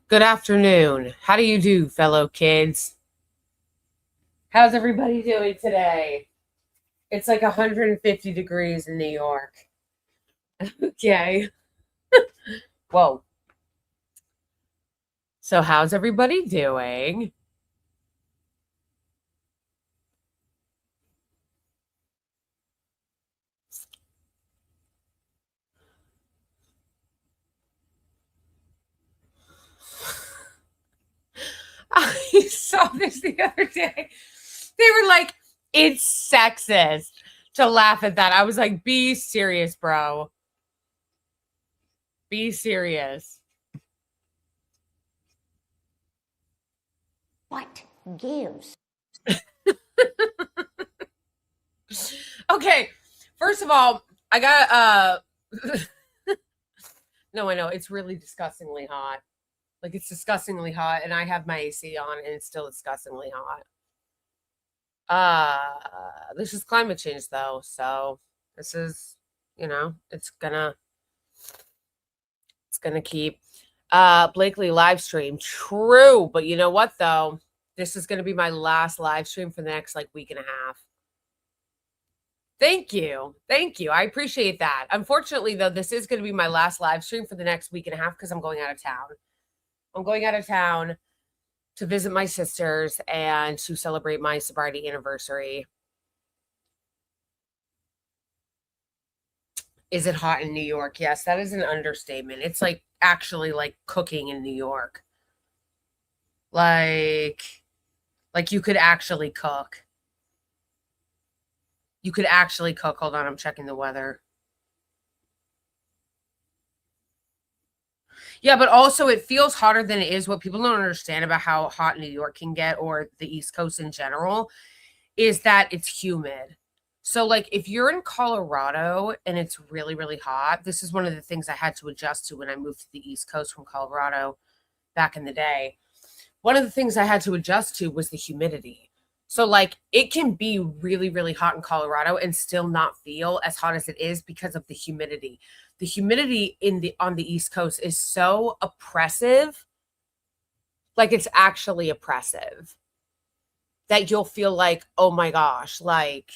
Good afternoon. How do you do, fellow kids? How's everybody doing today? It's like 150 degrees in New York. Okay. Whoa. So, how's everybody doing? I saw this the other day. They were like, it's sexist to laugh at that. I was like, be serious, bro. Be serious. What gives? Okay. First of all, I got no, I know it's really disgustingly hot. Like it's disgustingly hot, and I have my AC on, and it's still disgustingly hot. This is climate change, though, so this is, it's gonna keep. Blakely live stream, true, but you know what though? This is gonna be my last live stream for the next like week and a half. Thank you. I appreciate that. Unfortunately, though, this is going to be my last live stream for the next week and a half because I'm going out of town. I'm going out of town to visit my sisters and to celebrate my sobriety anniversary. Is it hot in New York? Yes, that is an understatement. It's like actually like cooking in New York. Like you could actually cook. You could actually cook. Hold on, I'm checking the weather. Yeah, but also it feels hotter than it is. What people don't understand about how hot New York can get or the East Coast in general is that it's humid. So, like, if you're in Colorado and it's really, really hot, this is one of the things I had to adjust to when I moved to the East Coast from Colorado back in the day. One of the things I had to adjust to was the humidity. So, like, it can be really, really hot in Colorado and still not feel as hot as it is because of the humidity. The humidity on the East Coast is so oppressive, like it's actually oppressive, that you'll feel like, oh my gosh, like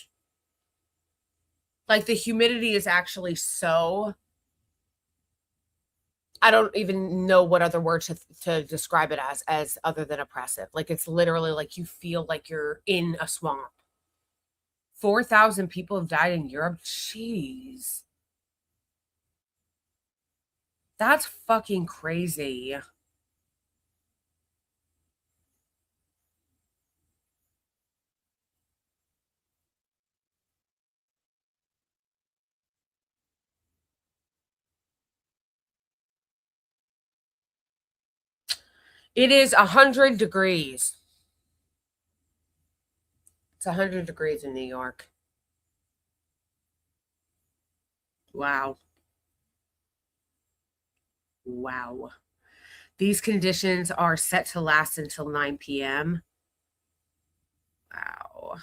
the humidity is actually so, I don't even know what other word to describe it as other than oppressive. Like it's literally like you feel like you're in a swamp. 4,000 people have died in Europe. Jeez. That's fucking crazy. It is 100 degrees. It's 100 degrees in New York. Wow. Wow. These conditions are set to last until 9 p.m. Wow.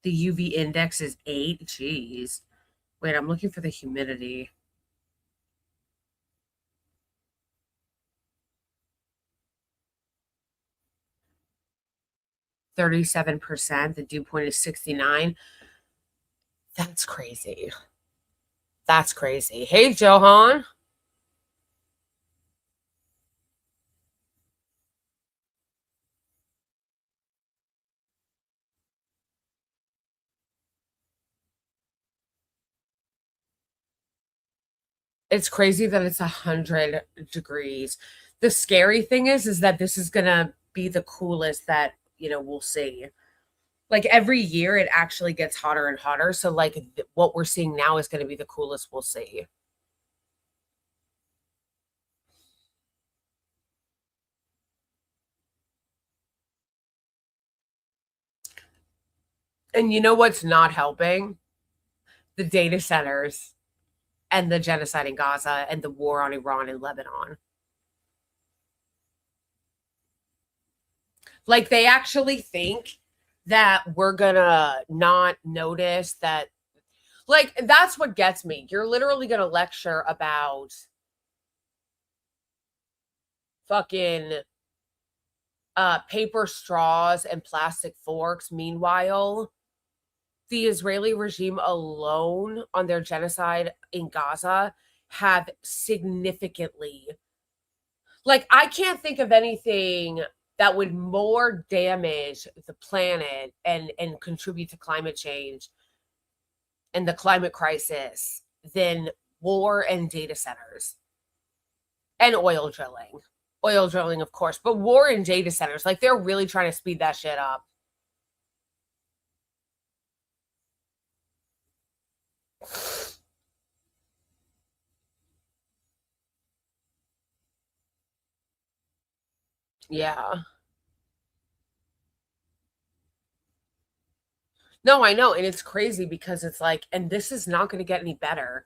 The UV index is 8. Jeez. Wait, I'm looking for the humidity. %37%. The dew point is 69. That's crazy. That's crazy. Hey, Johan. It's crazy that it's 100 degrees. The scary thing is that this is gonna be the coolest that we'll see. Like every year, it actually gets hotter and hotter. So like what we're seeing now is going to be the coolest we'll see. And you know what's not helping? The data centers and the genocide in Gaza and the war on Iran and Lebanon. Like they actually think that we're gonna not notice that. Like, that's what gets me. You're literally going to lecture about fucking paper straws and plastic forks. Meanwhile, the Israeli regime alone on their genocide in Gaza have significantly, like, I can't think of anything that would more damage the planet and contribute to climate change and the climate crisis than war and data centers and oil drilling. Oil drilling, of course, but war and data centers, like, they're really trying to speed that shit up. Yeah. No, I know. And it's crazy because it's like, and this is not going to get any better.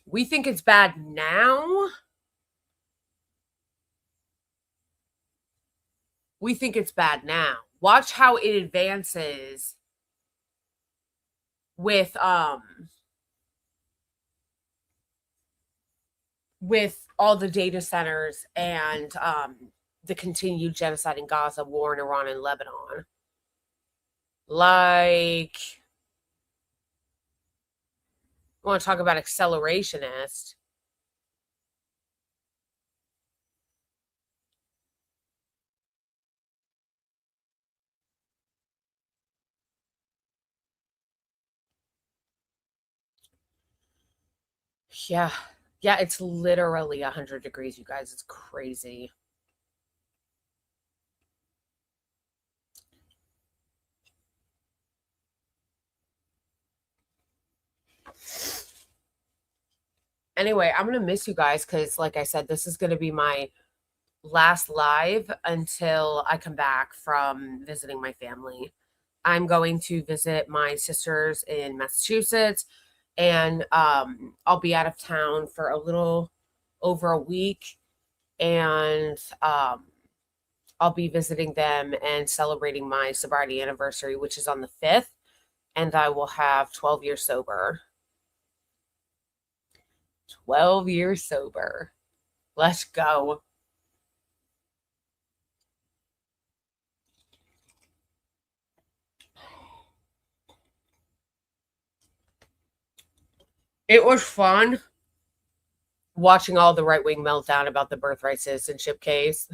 We think it's bad now. We think it's bad now. Watch how it advances with all the data centers and the continued genocide in Gaza, war in Iran and Lebanon. Like, I want to talk about accelerationist. Yeah. Yeah, it's literally 100 degrees, you guys. It's crazy. Anyway, I'm going to miss you guys because, like I said, this is going to be my last live until I come back from visiting my family. I'm going to visit my sisters in Massachusetts, and I'll be out of town for a little over a week, and I'll be visiting them and celebrating my sobriety anniversary, which is on the 5th, and I will have 12 years sober. 12 years sober. Let's go. It was fun watching all the right-wing meltdown about the birthright citizenship case.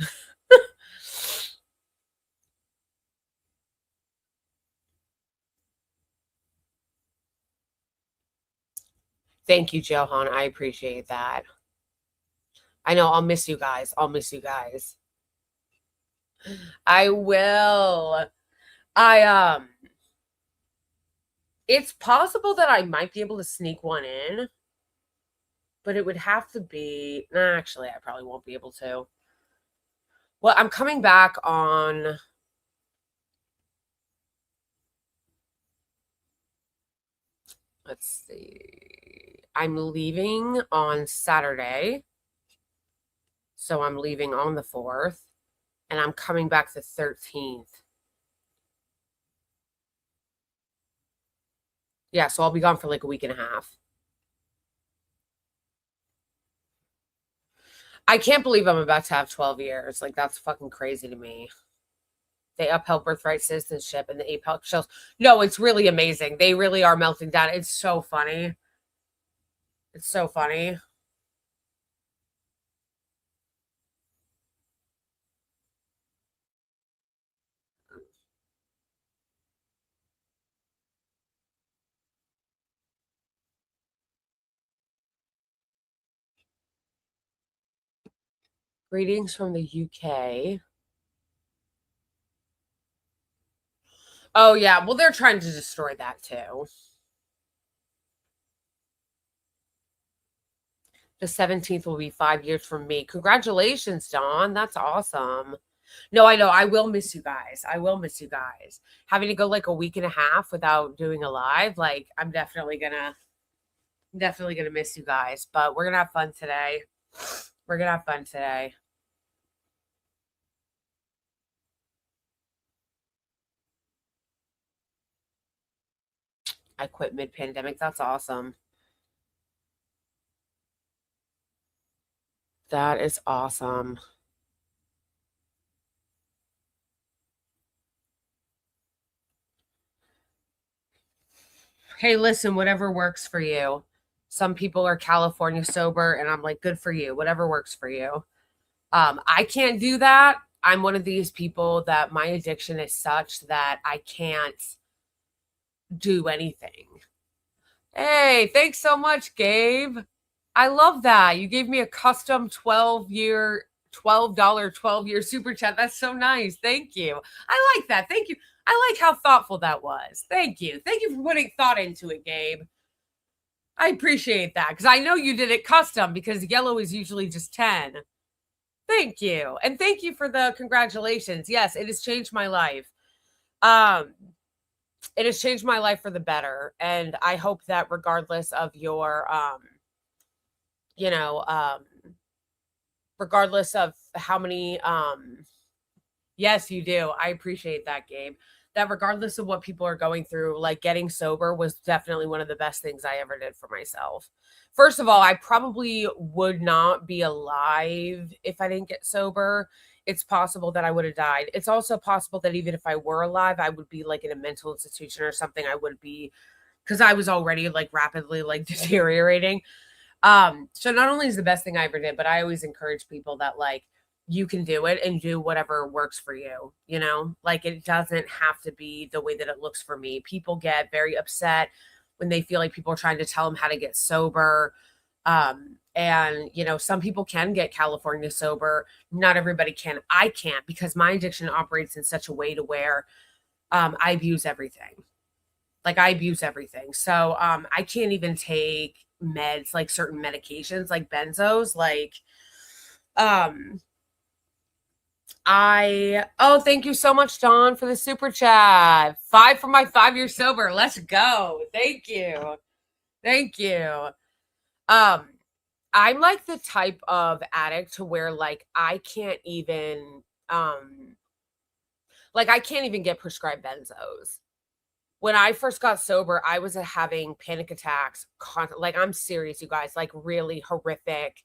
Thank you, Johan. I appreciate that. I know I'll miss you guys. I'll miss you guys. I will. I it's possible that I might be able to sneak one in, but it would have to be, actually, I probably won't be able to. Well, I'm coming back on, let's see. I'm leaving on Saturday. So I'm leaving on the 4th, and I'm coming back the 13th. Yeah, so I'll be gone for like a week and a half. I can't believe I'm about to have 12 years. Like, that's fucking crazy to me. They upheld birthright citizenship and the APEC shells. No, it's really amazing. They really are melting down. It's so funny. It's so funny. Greetings from the UK. Oh, yeah. Well, they're trying to destroy that too. The 17th will be 5 years from me. Congratulations, Dawn. That's awesome. No, I know. I will miss you guys. I will miss you guys. Having to go like a week and a half without doing a live, like, I'm definitely gonna miss you guys. But we're gonna have fun today. We're gonna have fun today. I quit mid-pandemic. That's awesome. That is awesome. Hey, listen, whatever works for you. Some people are California sober, and I'm like, good for you. Whatever works for you. I can't do that. I'm one of these people that my addiction is such that I can't do anything. Hey, thanks so much, Gabe. I love that. You gave me a custom 12-year super chat. That's so nice. Thank you. I like that. Thank you. I like how thoughtful that was. Thank you. Thank you for putting thought into it, Gabe. I appreciate that because I know you did it custom because yellow is usually just 10. Thank you. And thank you for the congratulations. Yes, it has changed my life. It has changed my life for the better. And I hope that regardless of your you know, regardless of how many yes, you do. I appreciate that, Gabe. That regardless of what people are going through, like getting sober was definitely one of the best things I ever did for myself. First of all, I probably would not be alive if I didn't get sober. It's possible that I would have died. It's also possible that even if I were alive, I would be like in a mental institution or something. I would be because I was already like rapidly like deteriorating. So not only is the best thing I ever did, but I always encourage people that like you can do it and do whatever works for you, you know? Like it doesn't have to be the way that it looks for me. People get very upset when they feel like people are trying to tell them how to get sober. And you know, some people can get California sober. Not everybody can. I can't because my addiction operates in such a way to where I abuse everything. Like I abuse everything. So I can't even take meds, like certain medications, like benzos. Like um thank you so much, Dawn, for the super chat. 5 for my 5 years sober. Let's go. Thank you. Thank you. Um, I'm like the type of addict to where like I can't even like I can't even get prescribed benzos. When I first got sober, I was having panic attacks. Like I'm serious, you guys, like really horrific,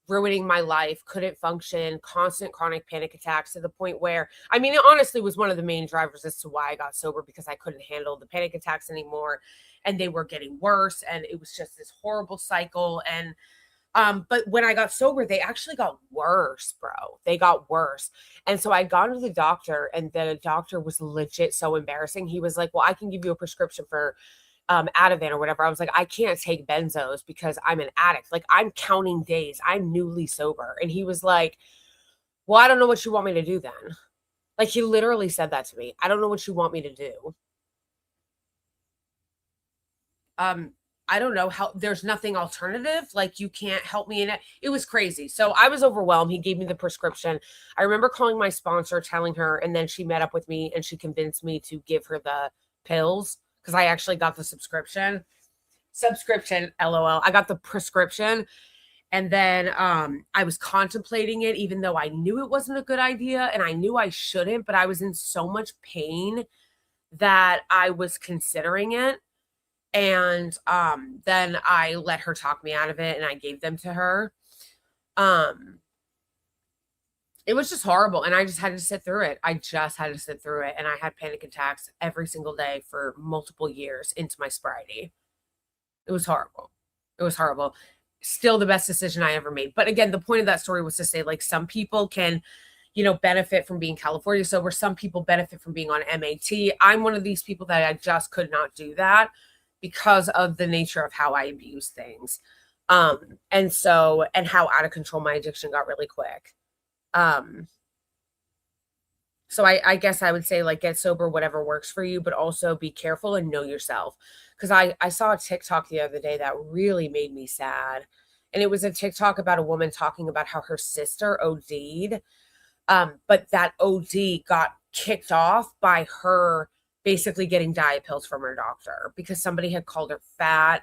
ruining my life, couldn't function, constant chronic panic attacks to the point where, I mean, it honestly was one of the main drivers as to why I got sober because I couldn't handle the panic attacks anymore and they were getting worse and it was just this horrible cycle. And but when I got sober, they actually got worse, bro. They got worse. And so I'd gone to the doctor and the doctor was legit so embarrassing. He was like, well, I can give you a prescription for Ativan or whatever. I was like, I can't take benzos because I'm an addict. Like I'm counting days. I'm newly sober. And he was like, well, I don't know what you want me to do then. Like he literally said that to me. I don't know what you want me to do. I don't know how there's nothing alternative. Like you can't help me in it. It was crazy. So I was overwhelmed. He gave me the prescription. I remember calling my sponsor, telling her, and then she met up with me and she convinced me to give her the pills because I actually got the subscription. LOL. I got the prescription. And then I was contemplating it, even though I knew it wasn't a good idea and I knew I shouldn't, but I was in so much pain that I was considering it. And then I let her talk me out of it and I gave them to her. It was just horrible and I just had to sit through it. I just had to sit through it and I had panic attacks every single day for multiple years into my sobriety. It was horrible. It was horrible. Still the best decision I ever made. But again, the point of that story was to say like some people can, you know, benefit from being California sober. Some people benefit from being on MAT. I'm one of these people that I just could not do that because of the nature of how I abuse things. And how out of control my addiction got really quick. So I guess I would say like get sober, whatever works for you, but also be careful and know yourself. Cause I saw a TikTok the other day that really made me sad. And it was a TikTok about a woman talking about how her sister OD'd. But that OD got kicked off by her basically getting diet pills from her doctor because somebody had called her fat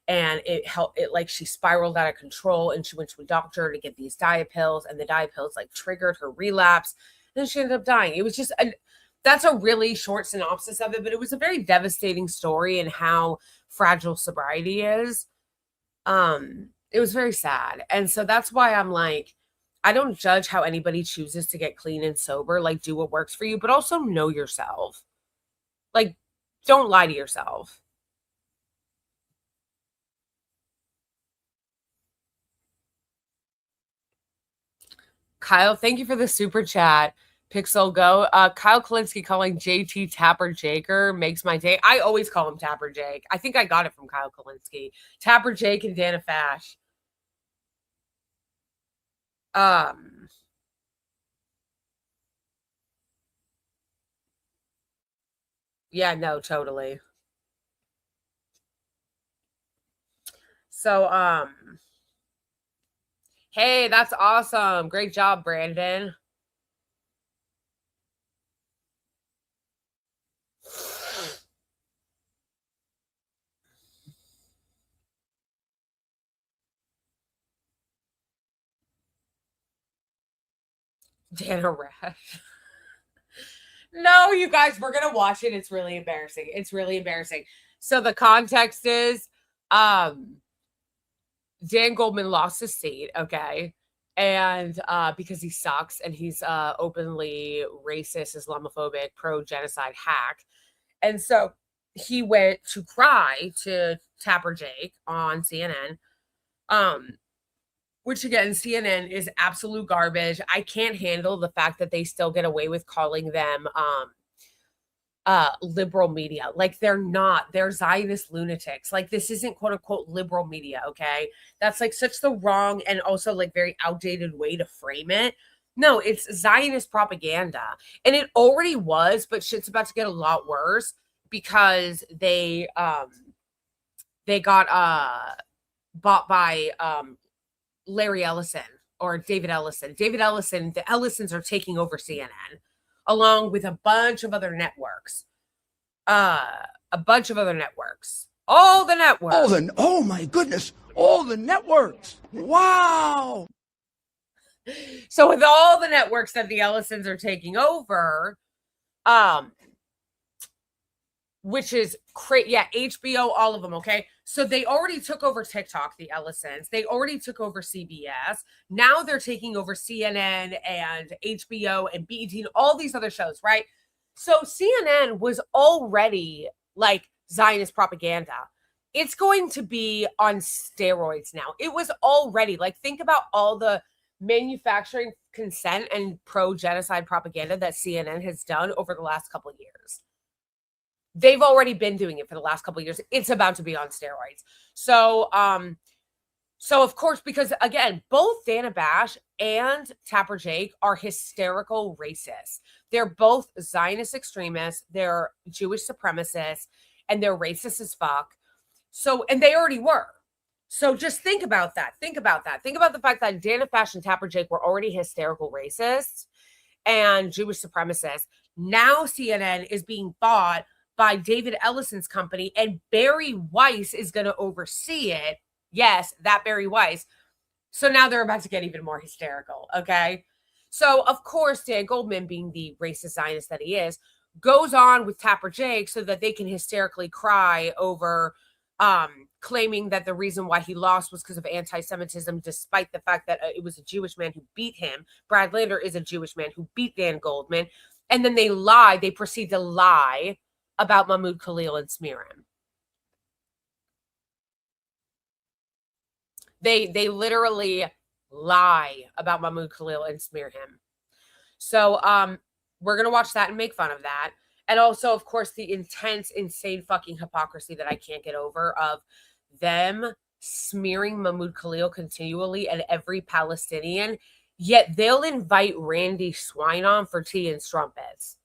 and it helped it like she spiraled out of control and she went to a doctor to get these diet pills and the diet pills like triggered her relapse. Then she ended up dying. It was just that's a really short synopsis of it, but it was a very devastating story and how fragile sobriety is. It was very sad. And so that's why I'm like, I don't judge how anybody chooses to get clean and sober. Like, do what works for you, but also know yourself. Like, don't lie to yourself. Kyle, thank you for the super chat. Pixel Go. Kyle Kalinsky calling JT Tapper Jaker makes my day. I always call him Tapper Jake. I think I got it from Kyle Kalinsky. Tapper Jake and Dana Fash. Yeah, no, totally. So, hey, that's awesome. Great job, Brandon. Dana Rash. No, you guys, we're gonna watch it. It's really embarrassing. It's really embarrassing. So the context is Dan Goldman lost his seat, okay? And because he sucks and he's openly racist, Islamophobic, pro-genocide hack. And so he went to cry to Tapper Jake on CNN. Which again, CNN is absolute garbage. I can't handle the fact that they still get away with calling them liberal media. Like, they're not. They're Zionist lunatics. Like, this isn't quote unquote liberal media, okay? That's like such the wrong and also like very outdated way to frame it. No, it's Zionist propaganda. And it already was, but shit's about to get a lot worse because they got bought by Larry Ellison or David Ellison. David Ellison, the Ellisons are taking over CNN along with a bunch of other networks. All the networks. Oh my goodness, all the networks. Wow. So with all the networks that the Ellisons are taking over, which is crazy. Yeah, HBO, all of them, okay? So they already took over TikTok, the Ellisons. They already took over CBS. Now they're taking over CNN and HBO and BET and all these other shows, right? So CNN was already like Zionist propaganda. It's going to be on steroids now. It was already, like, think about all the manufacturing consent and pro-genocide propaganda that CNN has done over the last couple of years. They've already been doing it for the last couple of years. It's about to be on steroids. So of course, because again, both Dana Bash and Tapper Jake are hysterical racists. They're both Zionist extremists. They're Jewish supremacists, and they're racist as fuck. So, and they already were. So just think about that. Think about the fact that Dana Bash and Tapper Jake were already hysterical racists and Jewish supremacists. Now CNN is being bought by David Ellison's company, and Barry Weiss is going to oversee it. Yes, that Barry Weiss. So now they're about to get even more hysterical, okay? So, of course, Dan Goldman, being the racist Zionist that he is, goes on with Tapper Jake so that they can hysterically cry over claiming that the reason why he lost was because of anti-Semitism, despite the fact that it was a Jewish man who beat him. Brad Lander is a Jewish man who beat Dan Goldman. And then they proceed to lie about Mahmoud Khalil and smear him. They literally lie about Mahmoud Khalil and smear him. So we're gonna watch that and make fun of that. And also, of course, the intense, insane fucking hypocrisy that I can't get over of them smearing Mahmoud Khalil continually and every Palestinian, yet they'll invite Randy Swine on for tea and strumpets.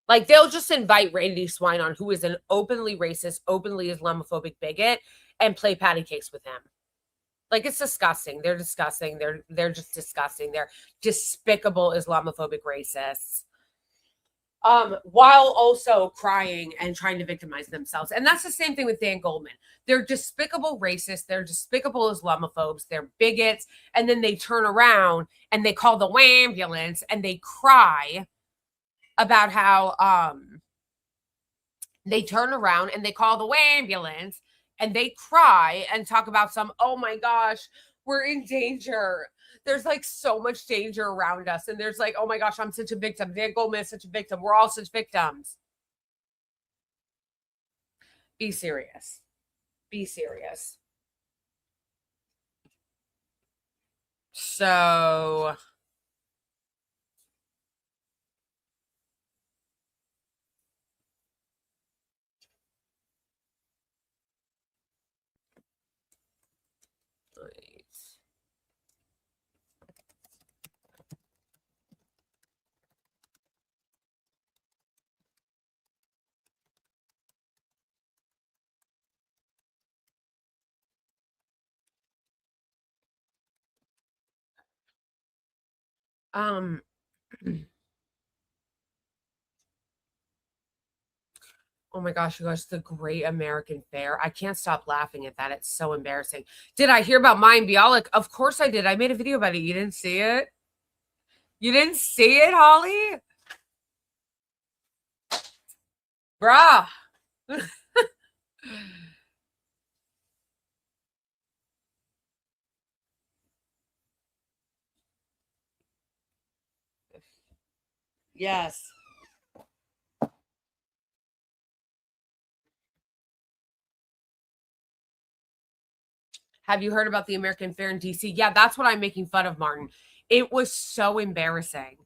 Like, they'll just invite Randy Swine on, who is an openly racist, openly Islamophobic bigot, and play patty cakes with him. Like, it's disgusting. They're disgusting. They're just disgusting. They're despicable Islamophobic racists. While also crying and trying to victimize themselves. And that's the same thing with Dan Goldman. They're despicable racists. They're despicable Islamophobes. They're bigots. And then they turn around and they call the ambulance and they cry about how they turn around and they call the ambulance and they cry and talk about some, oh my gosh, we're in danger. There's like so much danger around us. And there's like, oh my gosh, I'm such a victim. Van Goldman is such a victim. We're all such victims. Be serious. Be serious. So oh my gosh, you guys, the Great American Fair. I can't stop laughing at that. It's so embarrassing. Did I hear about Mayim Bialik? Of course I did. I made a video about it. You didn't see it? You didn't see it, Holly? Bruh. Yes. Have you heard about the American Fair in DC? Yeah, that's what I'm making fun of, Martin. It was so embarrassing.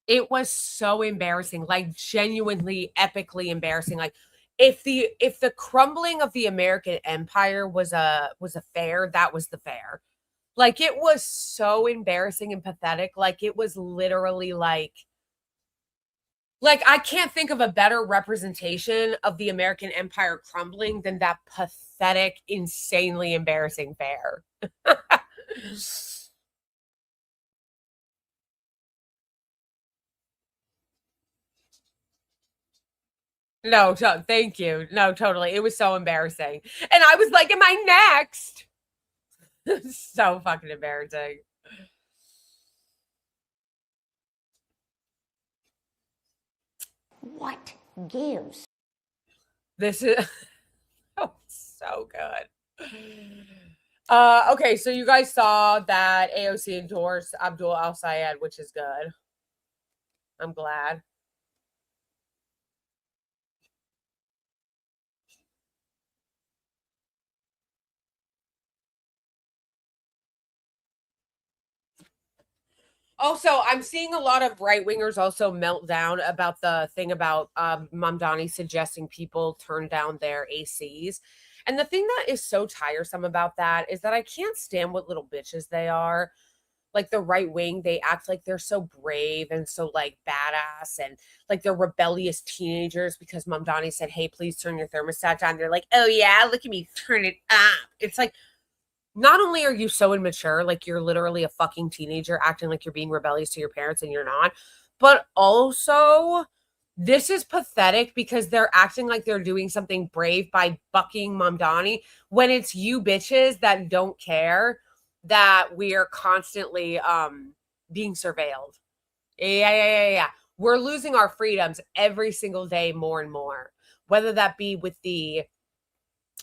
It was so embarrassing, like genuinely epically embarrassing. Like if the crumbling of the American empire was a fair, that was the fair. Like it was so embarrassing and pathetic. Like it was literally like I can't think of a better representation of the American empire crumbling than that pathetic, insanely embarrassing fair. No, thank you. No, totally. It was so embarrassing. And I was like, am I next? So fucking embarrassing. What gives? This is oh, so good. Okay, so you guys saw that AOC endorsed Abdul Al-Sayed, which is good. I'm glad. Also, I'm seeing a lot of right-wingers also melt down about the thing about Mamdani suggesting people turn down their ACs. And the thing that is so tiresome about that is that I can't stand what little bitches they are. Like the right wing, they act like they're so brave and so like badass and like they're rebellious teenagers because Mamdani said, hey, please turn your thermostat down. They're like, oh yeah, look at me, turn it up. It's like, not only are you so immature, like you're literally a fucking teenager acting like you're being rebellious to your parents and you're not, but also this is pathetic because they're acting like they're doing something brave by bucking Mamdani when it's you bitches that don't care that we are constantly being surveilled. Yeah. We're losing our freedoms every single day more and more, whether that be with the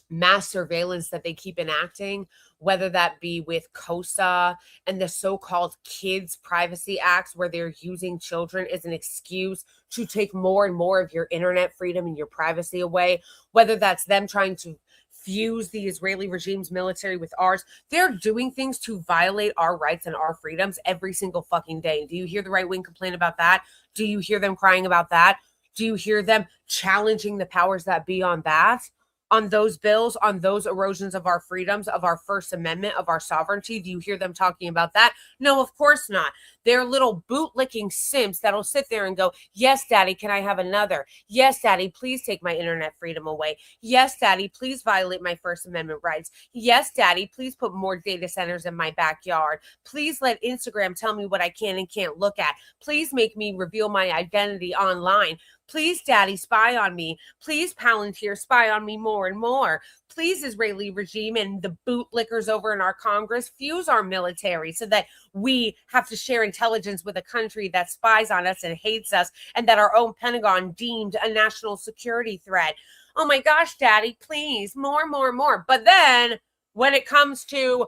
mass surveillance that they keep enacting, whether that be with COSA and the so-called Kids Privacy Acts, where they're using children as an excuse to take more and more of your internet freedom and your privacy away, whether that's them trying to fuse the Israeli regime's military with ours. They're doing things to violate our rights and our freedoms every single fucking day. Do you hear the right wing complain about that? Do you hear them crying about that? Do you hear them challenging the powers that be on that? On those bills, on those erosions of our freedoms, of our First Amendment, of our sovereignty? Do you hear them talking about that? No, of course not. They're little bootlicking simps that'll sit there and go, yes, daddy, can I have another? Yes, daddy, please take my internet freedom away. Yes, daddy, please violate my First Amendment rights. Yes, daddy, please put more data centers in my backyard. Please let Instagram tell me what I can and can't look at. Please make me reveal my identity online. Please, Daddy, spy on me. Please, Palantir, spy on me more and more. Please, Israeli regime and the bootlickers over in our Congress, fuse our military so that we have to share intelligence with a country that spies on us and hates us, and that our own Pentagon deemed a national security threat. Oh my gosh, Daddy, please, more, more, more. But then when it comes to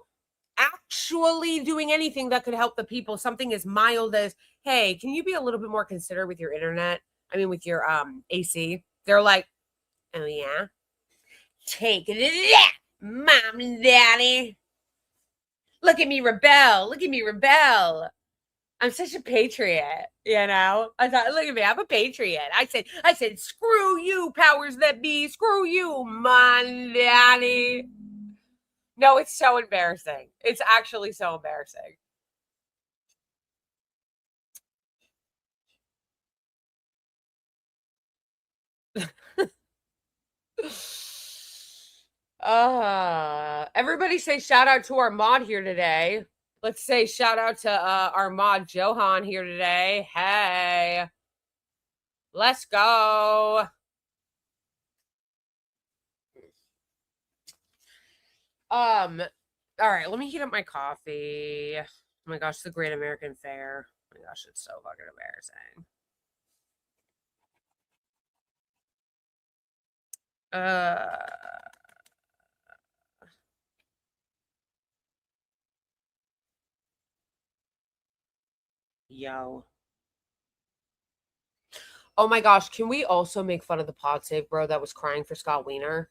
actually doing anything that could help the people, something as mild as, hey, can you be a little bit more considerate with your internet? I mean, with your AC. They're like, oh yeah, take it, Mom and Daddy. Look at me rebel. Look at me rebel. I'm such a patriot, you know? I thought, look at me, I'm a patriot. I said, screw you, powers that be. Screw you, Mom and Daddy. No, it's so embarrassing. It's actually so embarrassing. Everybody say shout out to our mod here today. Let's say shout out to our mod Johan here today. Hey, let's go. All right, let me heat up my coffee. Oh my gosh, the Great American Fair. Oh my gosh, it's so fucking embarrassing. Yo. Oh my gosh, can we also make fun of the pod save bro that was crying for Scott Wiener?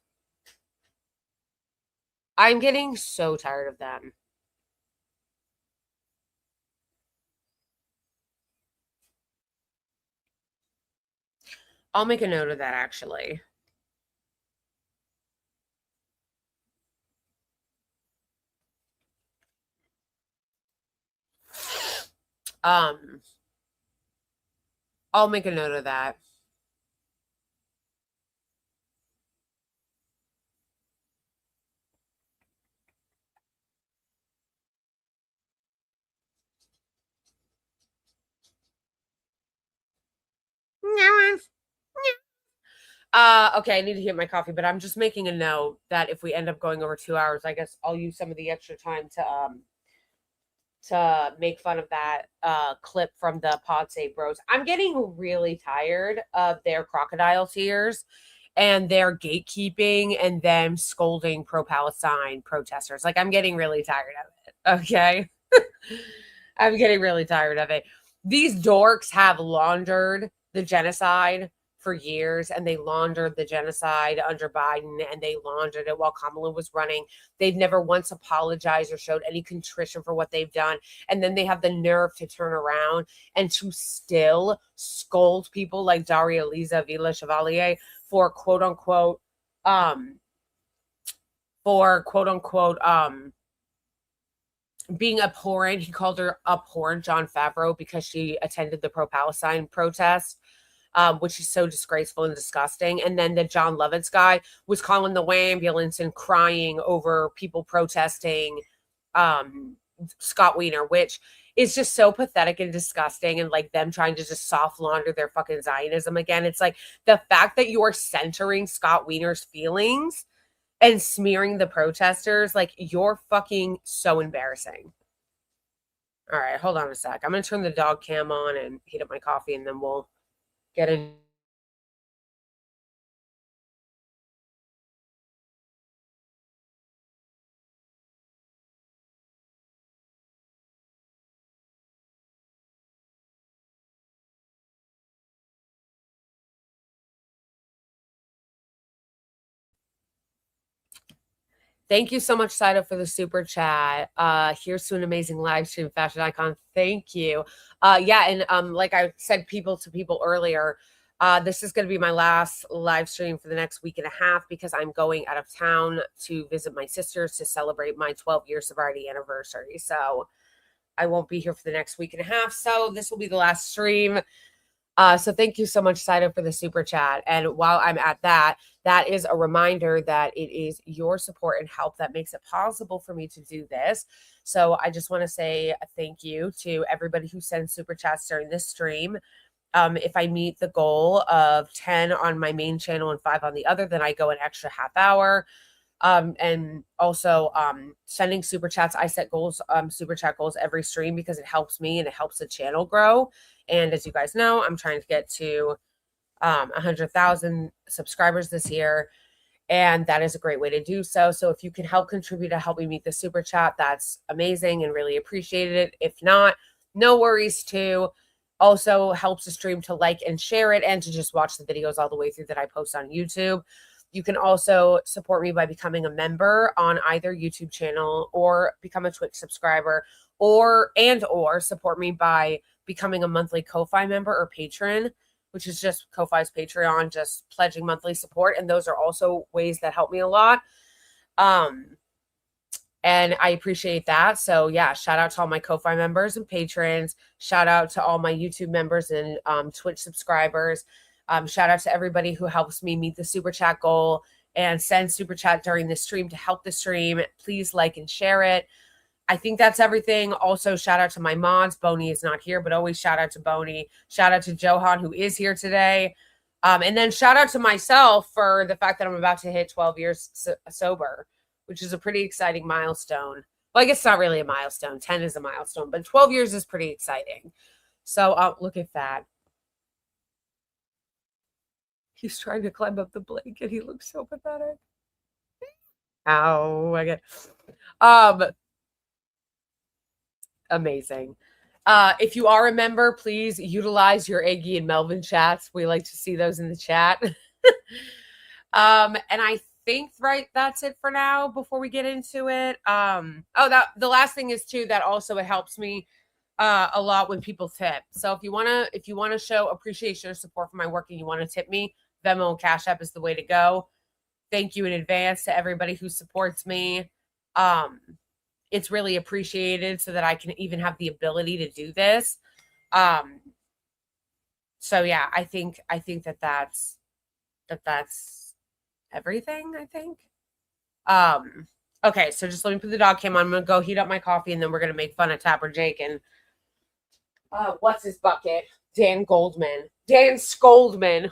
I'm getting so tired of them. I'll make a note of that, actually. I'll make a note of that. Okay, I need to heat my coffee, but I'm just making a note that if we end up going over 2 hours, I guess I'll use some of the extra time to make fun of that clip from the Pod Save Bros. I'm getting really tired of their crocodile tears and their gatekeeping and them scolding pro-Palestine protesters. Like, I'm getting really tired of it. Okay. I'm getting really tired of it. These dorks have laundered the genocide for years, and they laundered the genocide under Biden, and they laundered it while Kamala was running. They've never once apologized or showed any contrition for what they've done. And then they have the nerve to turn around and to still scold people like Daria Liza Villa Chevalier for quote unquote being abhorrent. He called her abhorrent, Jon Favreau, because she attended the pro-Palestine protest, which is so disgraceful and disgusting. And then the John Lovitz guy was calling the ambulance and crying over people protesting Scott Wiener, which is just so pathetic and disgusting, and like them trying to just soft launder their fucking Zionism again. It's like the fact that you're centering Scott Wiener's feelings and smearing the protesters, like, you're fucking so embarrassing. All right, hold on a sec. I'm going to turn the dog cam on and heat up my coffee, and then we'll get in. Thank you so much, Saida, for the super chat. Here's to an amazing live stream, fashion icon. Thank you. Yeah, and like I said people earlier, this is going to be my last live stream for the next week and a half, because I'm going out of town to visit my sisters to celebrate my 12-year sobriety anniversary. So I won't be here for the next week and a half. So this will be the last stream. So thank you so much, Saida, for the super chat. And while I'm at that, that is a reminder that it is your support and help that makes it possible for me to do this. So I just want to say thank you to everybody who sends super chats during this stream. if I meet the goal of 10 on my main channel and 5 on the other, then I go an extra half hour. And also sending super chats. I set goals, super chat goals every stream because it helps me and it helps the channel grow. And as you guys know, I'm trying to get to 100,000 subscribers this year. And that is a great way to do so. So if you can help contribute to help me meet the super chat, that's amazing and really appreciated it. If not, no worries too. Also helps the stream to like and share it and to just watch the videos all the way through that I post on YouTube. You can also support me by becoming a member on either YouTube channel or become a Twitch subscriber or support me by becoming a monthly Ko-Fi member or patron, which is just Ko-Fi's Patreon, just pledging monthly support. And those are also ways that help me a lot. And I appreciate that. So yeah, shout out to all my Ko-Fi members and patrons. Shout out to all my YouTube members and Twitch subscribers. Shout out to everybody who helps me meet the super chat goal and send super chat during the stream to help the stream. Please like and share it. I think that's everything. Also, shout out to my mods. Boney is not here, but always shout out to Boney. Shout out to Johan, who is here today. And then shout out to myself for the fact that I'm about to hit 12 years sober, which is a pretty exciting milestone. Well, I guess it's not really a milestone. 10 is a milestone, but 12 years is pretty exciting. So look at that. He's trying to climb up the blanket. He looks so pathetic. Ow, I get amazing. If you are a member, please utilize your Iggy and Melvin chats. We like to see those in the chat. And I think that's it for now before we get into it. The last thing is too that also it helps me a lot when people tip. So if you wanna show appreciation or support for my work and you want to tip me, Venmo and Cash App is the way to go. Thank you in advance to everybody who supports me. It's really appreciated so that I can even have the ability to do this. So yeah, I think that's everything, I think. Okay, so just let me put the dog cam on. I'm gonna go heat up my coffee and then we're gonna make fun of Tapper Jake and what's his bucket? Dan Goldman. Dan Scoldman.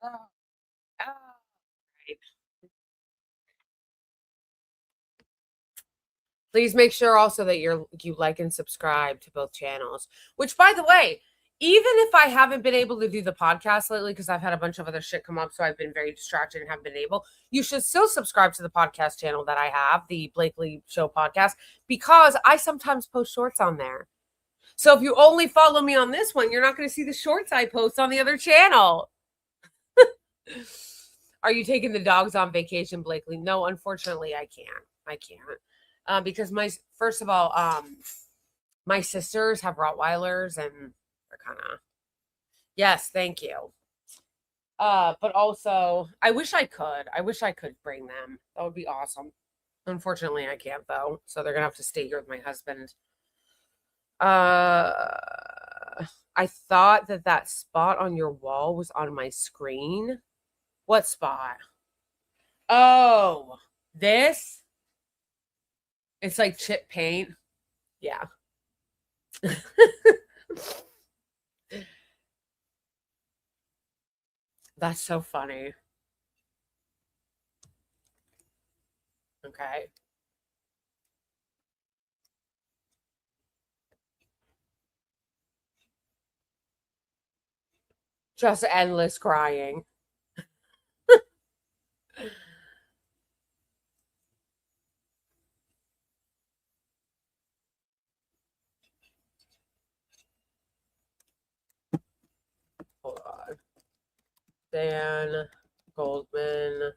Oh, oh, right. Please make sure also that you like and subscribe to both channels, which, by the way, even if I haven't been able to do the podcast lately because I've had a bunch of other shit come up, so I've been very distracted and haven't been able, you should still subscribe to the podcast channel that I have, the Blakeley Show podcast, because I sometimes post shorts on there. So if you only follow me on this one, you're not going to see the shorts I post on the other channel. Are you taking the dogs on vacation, Blakeley? No, unfortunately, I can't. I can't. Because first of all, my sisters have Rottweilers and they're kind of, yes, thank you. But also, I wish I could bring them. That would be awesome. Unfortunately, I can't though. So they're gonna have to stay here with my husband. I thought that spot on your wall was on my screen. What spot? Oh, this? It's like chip paint. Yeah. That's so funny. Okay. Just endless crying. Hold on. Dan Goldman.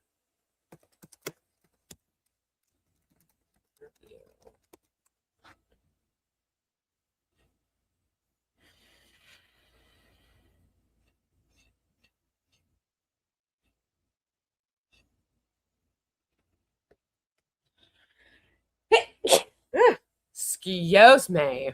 Excuse me.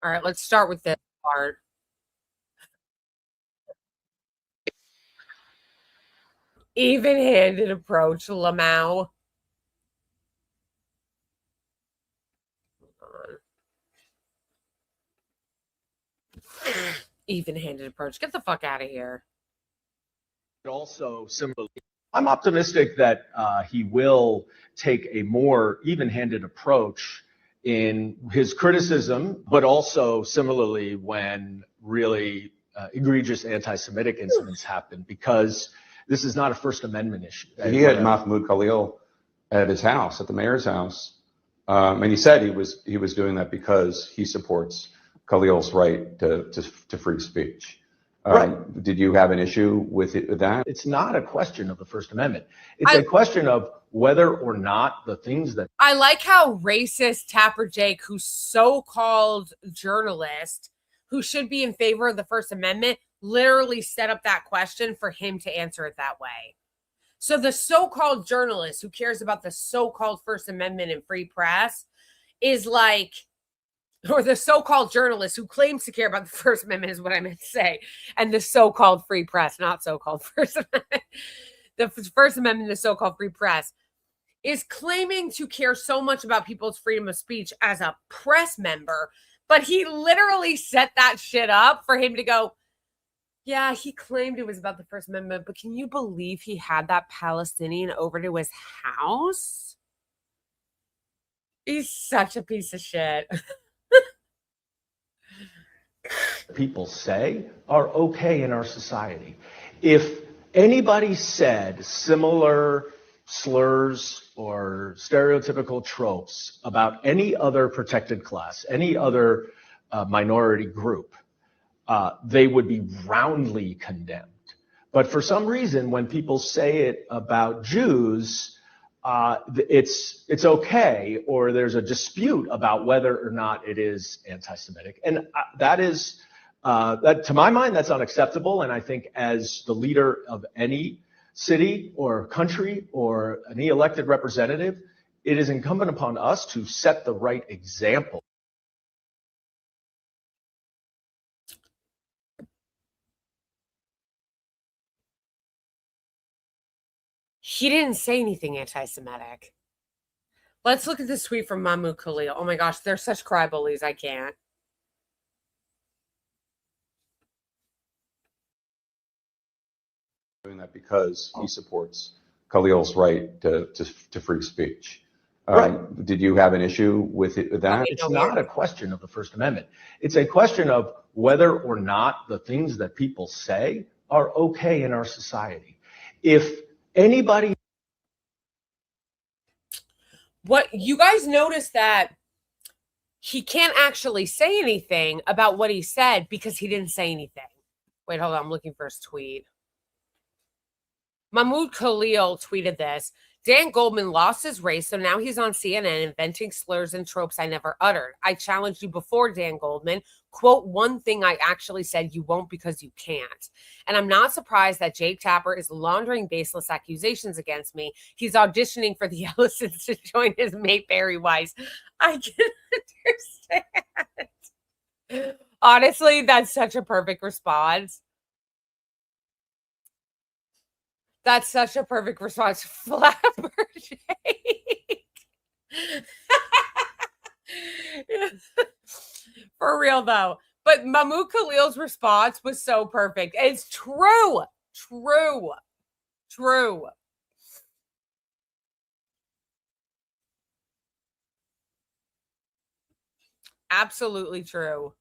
All right, let's start with this part. Even-handed approach, Lamau. Even-handed approach. Get the fuck out of here. Also, similarly, I'm optimistic that he will take a more even-handed approach in his criticism, but also similarly when really egregious anti-Semitic incidents happen, because this is not a First Amendment issue. He had Mahmoud Khalil at his house, at the mayor's house, and he said he was doing that because he supports Khalil's right to free speech. Right. Did you have an issue with that? It's not a question of the First Amendment. It's a question of whether or not the things that... I like how racist Tapper Jake, who's so-called journalist, who should be in favor of the First Amendment, literally set up that question for him to answer it that way. So the so-called journalist who cares about the so-called First Amendment and free press is like... or the so-called journalist who claims to care about the First Amendment is what I meant to say. And the so-called free press, not so-called First Amendment. The First Amendment, the so-called free press, is claiming to care so much about people's freedom of speech as a press member. But he literally set that shit up for him to go, yeah, he claimed it was about the First Amendment, but can you believe he had that Palestinian over to his house? He's such a piece of shit. people say are okay in our society. If anybody said similar slurs or stereotypical tropes about any other protected class, any other minority group, they would be roundly condemned. But for some reason, when people say it about Jews, it's okay, or there's a dispute about whether or not it is anti-Semitic, and that, to my mind, that's unacceptable. And I think as the leader of any city or country or any elected representative, it is incumbent upon us to set the right example. He didn't say anything anti-Semitic. Let's look at this tweet from Mahmoud Khalil. Oh my gosh, they're such cry bullies. I can't. Doing that because he supports Khalil's right to free speech. Right. Did you have an issue with that? It's not a question of the First Amendment. It's a question of whether or not the things that people say are okay in our society. If anybody... What you guys notice that he can't actually say anything about what he said because he didn't say anything. Wait, hold on. I'm looking for his tweet. Mahmoud Khalil tweeted this. Dan Goldman lost his race, so now he's on CNN inventing slurs and tropes I never uttered. I challenged you before, Dan Goldman. Quote one thing I actually said, you won't because you can't. And I'm not surprised that Jake Tapper is laundering baseless accusations against me. He's auditioning for the Ellisons to join his mate Barry Weiss. I can understand. Honestly, that's such a perfect response. That's such a perfect response. Flapper Jake. For real, though. But Mahmoud Khalil's response was so perfect. It's true. True. True. Absolutely true.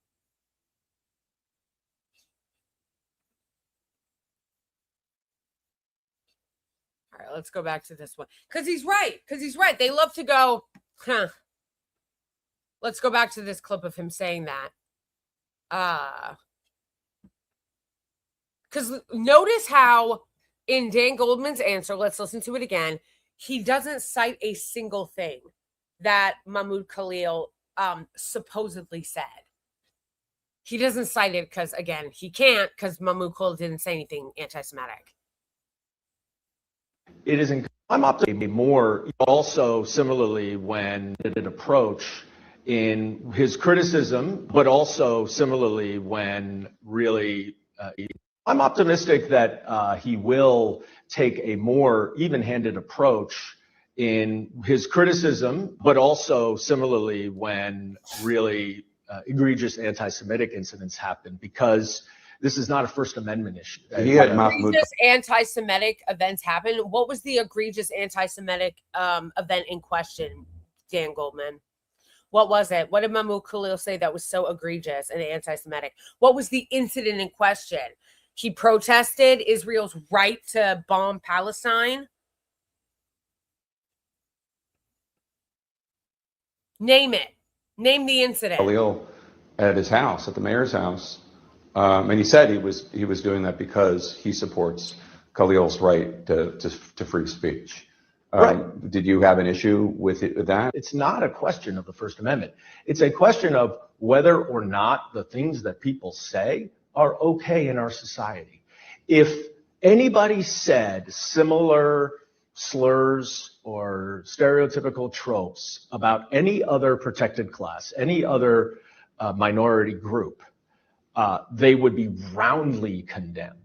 All right, let's go back to this one. Because he's right. Because he's right. They love to go, huh. Let's go back to this clip of him saying that. Because notice how in Dan Goldman's answer, let's listen to it again, he doesn't cite a single thing that Mahmoud Khalil supposedly said. He doesn't cite it because, again, he can't because Mahmoud Khalil didn't say anything anti-Semitic. It is, I'm optimistic more also similarly when an approach in his criticism, but also similarly when really, I'm optimistic that he will take a more even-handed approach in his criticism, but also similarly when really egregious anti-Semitic incidents happen, because this is not a First Amendment issue. He had Mahmoud. Egregious anti-Semitic events happen. What was the egregious anti-Semitic event in question, Dan Goldman? What was it? What did Mahmoud Khalil say that was so egregious and anti-Semitic? What was the incident in question? He protested Israel's right to bomb Palestine. Name it. Name the incident. Khalil at his house, at the mayor's house. And he said he was doing that because he supports Khalil's right to free speech. Right. Did you have an issue with that? It's not a question of the First Amendment. It's a question of whether or not the things that people say are okay in our society. If anybody said similar slurs or stereotypical tropes about any other protected class, any other minority group, they would be roundly condemned.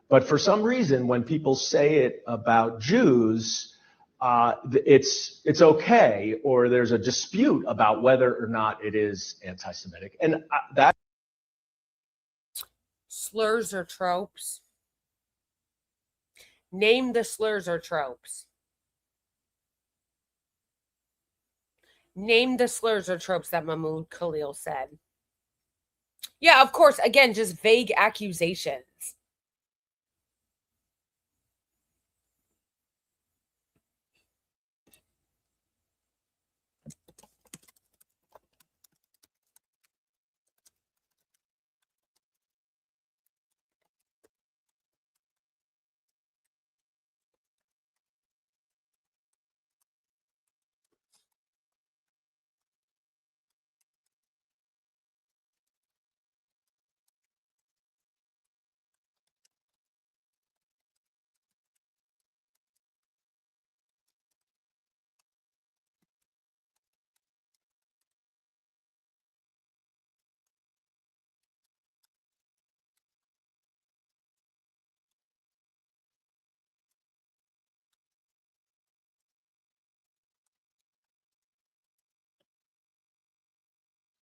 But for some reason, when people say it about Jews, it's okay, or there's a dispute about whether or not it is anti-Semitic. And that... Slurs or tropes? Name the slurs or tropes. Name the slurs or tropes that Mahmoud Khalil said. Yeah, of course. Again, just vague accusations.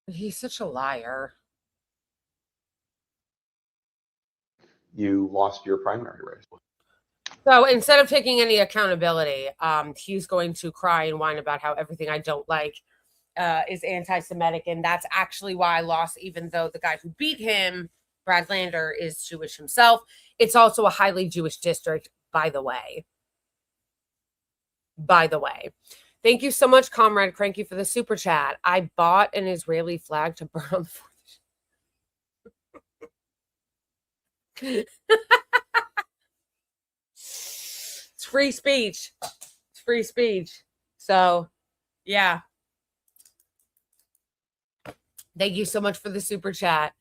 He's such a liar. You lost your primary race. So instead of taking any accountability, he's going to cry and whine about how everything I don't like is anti-Semitic, and that's actually why I lost, even though the guy who beat him, Brad Lander, is Jewish himself. It's also a highly Jewish district, by the way. By the way. Thank you so much, Comrade Cranky, for the super chat. I bought an Israeli flag to burn on the 4th. It's free speech. It's free speech. So, yeah. Thank you so much for the super chat.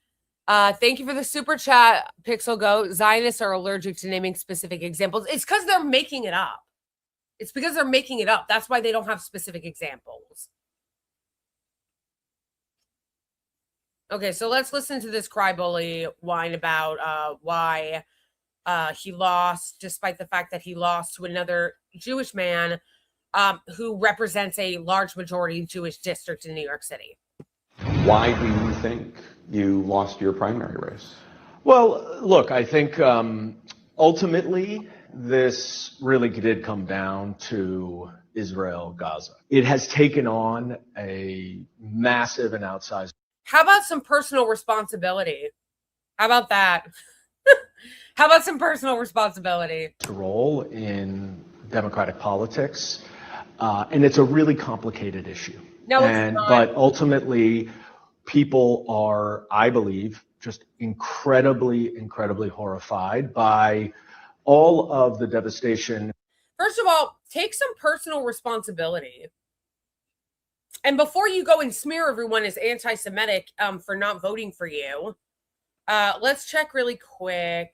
Thank you for the super chat, Pixel Go. Zionists are allergic to naming specific examples. It's because they're making it up. It's because they're making it up. That's why they don't have specific examples. Okay, so let's listen to this crybaby whine about why he lost, despite the fact that he lost to another Jewish man who represents a large majority Jewish district in New York City. Why do you think you lost your primary race? Well, look, I think ultimately this really did come down to Israel, Gaza. It has taken on a massive and outsized. How about some personal responsibility? How about that? How about some personal responsibility? Role in democratic politics, and it's a really complicated issue. No, it's not. But ultimately, people are, I believe, just incredibly, incredibly horrified by all of the devastation. First of all, take some personal responsibility. And before you go and smear everyone as anti-Semitic for not voting for you, let's check really quick.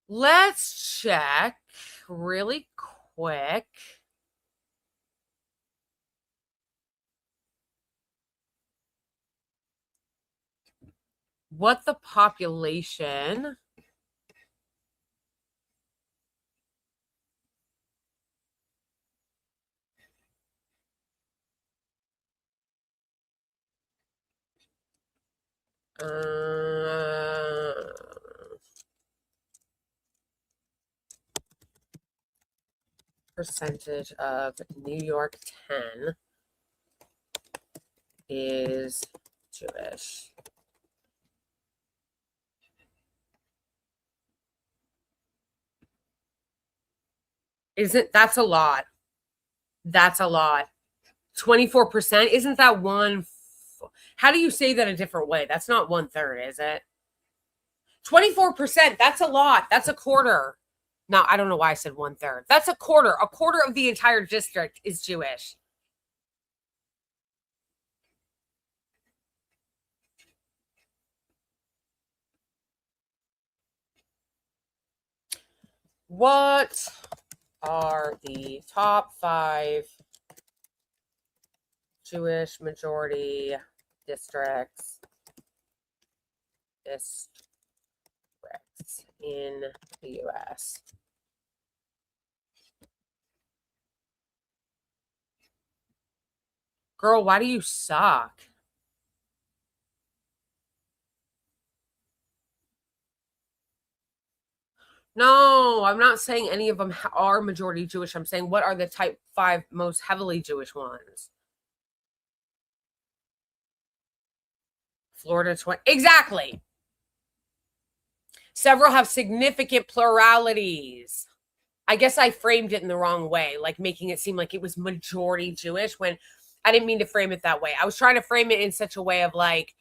Let's check really quick. What the population percentage of New York 10 is Jewish. That's a lot. That's a lot. 24%. Isn't that one? How do you say that a different way? That's not 1/3, is it? 24%. That's a lot. That's a quarter. No, I don't know why I said 1/3. That's a quarter. A quarter of the entire district is Jewish. What are the top 5 Jewish majority districts in the U.S.? Girl, why do you suck? No, I'm not saying any of them are majority Jewish. I'm saying what are the type 5 most heavily Jewish ones? Florida 20. Exactly. Several have significant pluralities. I guess I framed it in the wrong way, like making it seem like it was majority Jewish when I didn't mean to frame it that way. I was trying to frame it in such a way of like,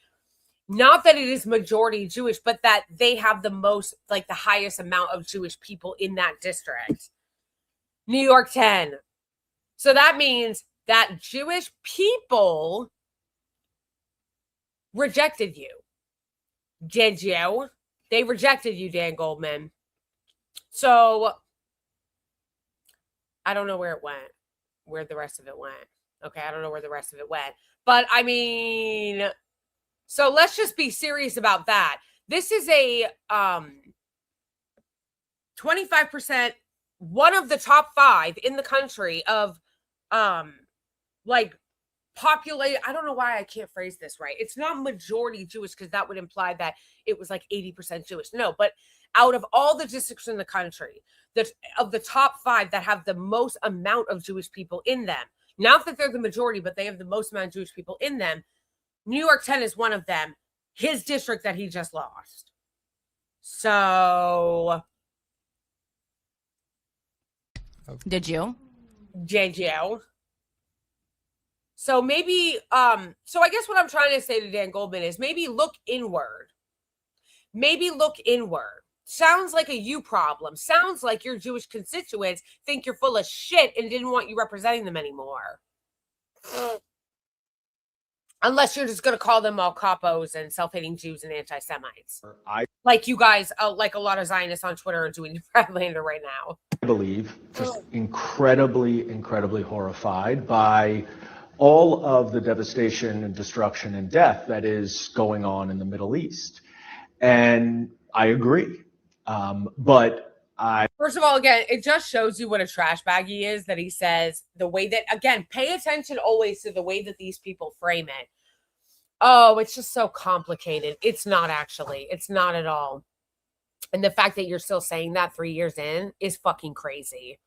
not that it is majority Jewish, but that they have the most, like the highest amount of Jewish people in that district. New York 10. So that means that Jewish people rejected you. Did you? They rejected you, Dan Goldman. So I don't know where it went, where the rest of it went. Okay, I don't know where the rest of it went. But I mean, so let's just be serious about that. This is a 25% one of the top 5 in the country of like populate. I don't know why I can't phrase this right. It's not majority Jewish because that would imply that it was like 80% Jewish. No, but out of all the districts in the country, that of the top 5 that have the most amount of Jewish people in them, not that they're the majority, but they have the most amount of Jewish people in them, New York 10 is one of them, his district that he just lost. So did you? So maybe, so I guess what I'm trying to say to Dan Goldman is maybe look inward. Maybe look inward. Sounds like a you problem. Sounds like your Jewish constituents think you're full of shit and didn't want you representing them anymore. Unless you're just going to call them all capos and self-hating Jews and anti-Semites. Like you guys, like a lot of Zionists on Twitter are doing to Brad Lander right now. I believe just incredibly, incredibly horrified by all of the devastation and destruction and death that is going on in the Middle East. And I agree. First of all, again, it just shows you what a trash bag he is, that he says the way that, again, pay attention always to the way that these people frame it. Oh, it's just so complicated. It's not actually. It's not at all. And the fact that you're still saying that 3 years in is fucking crazy.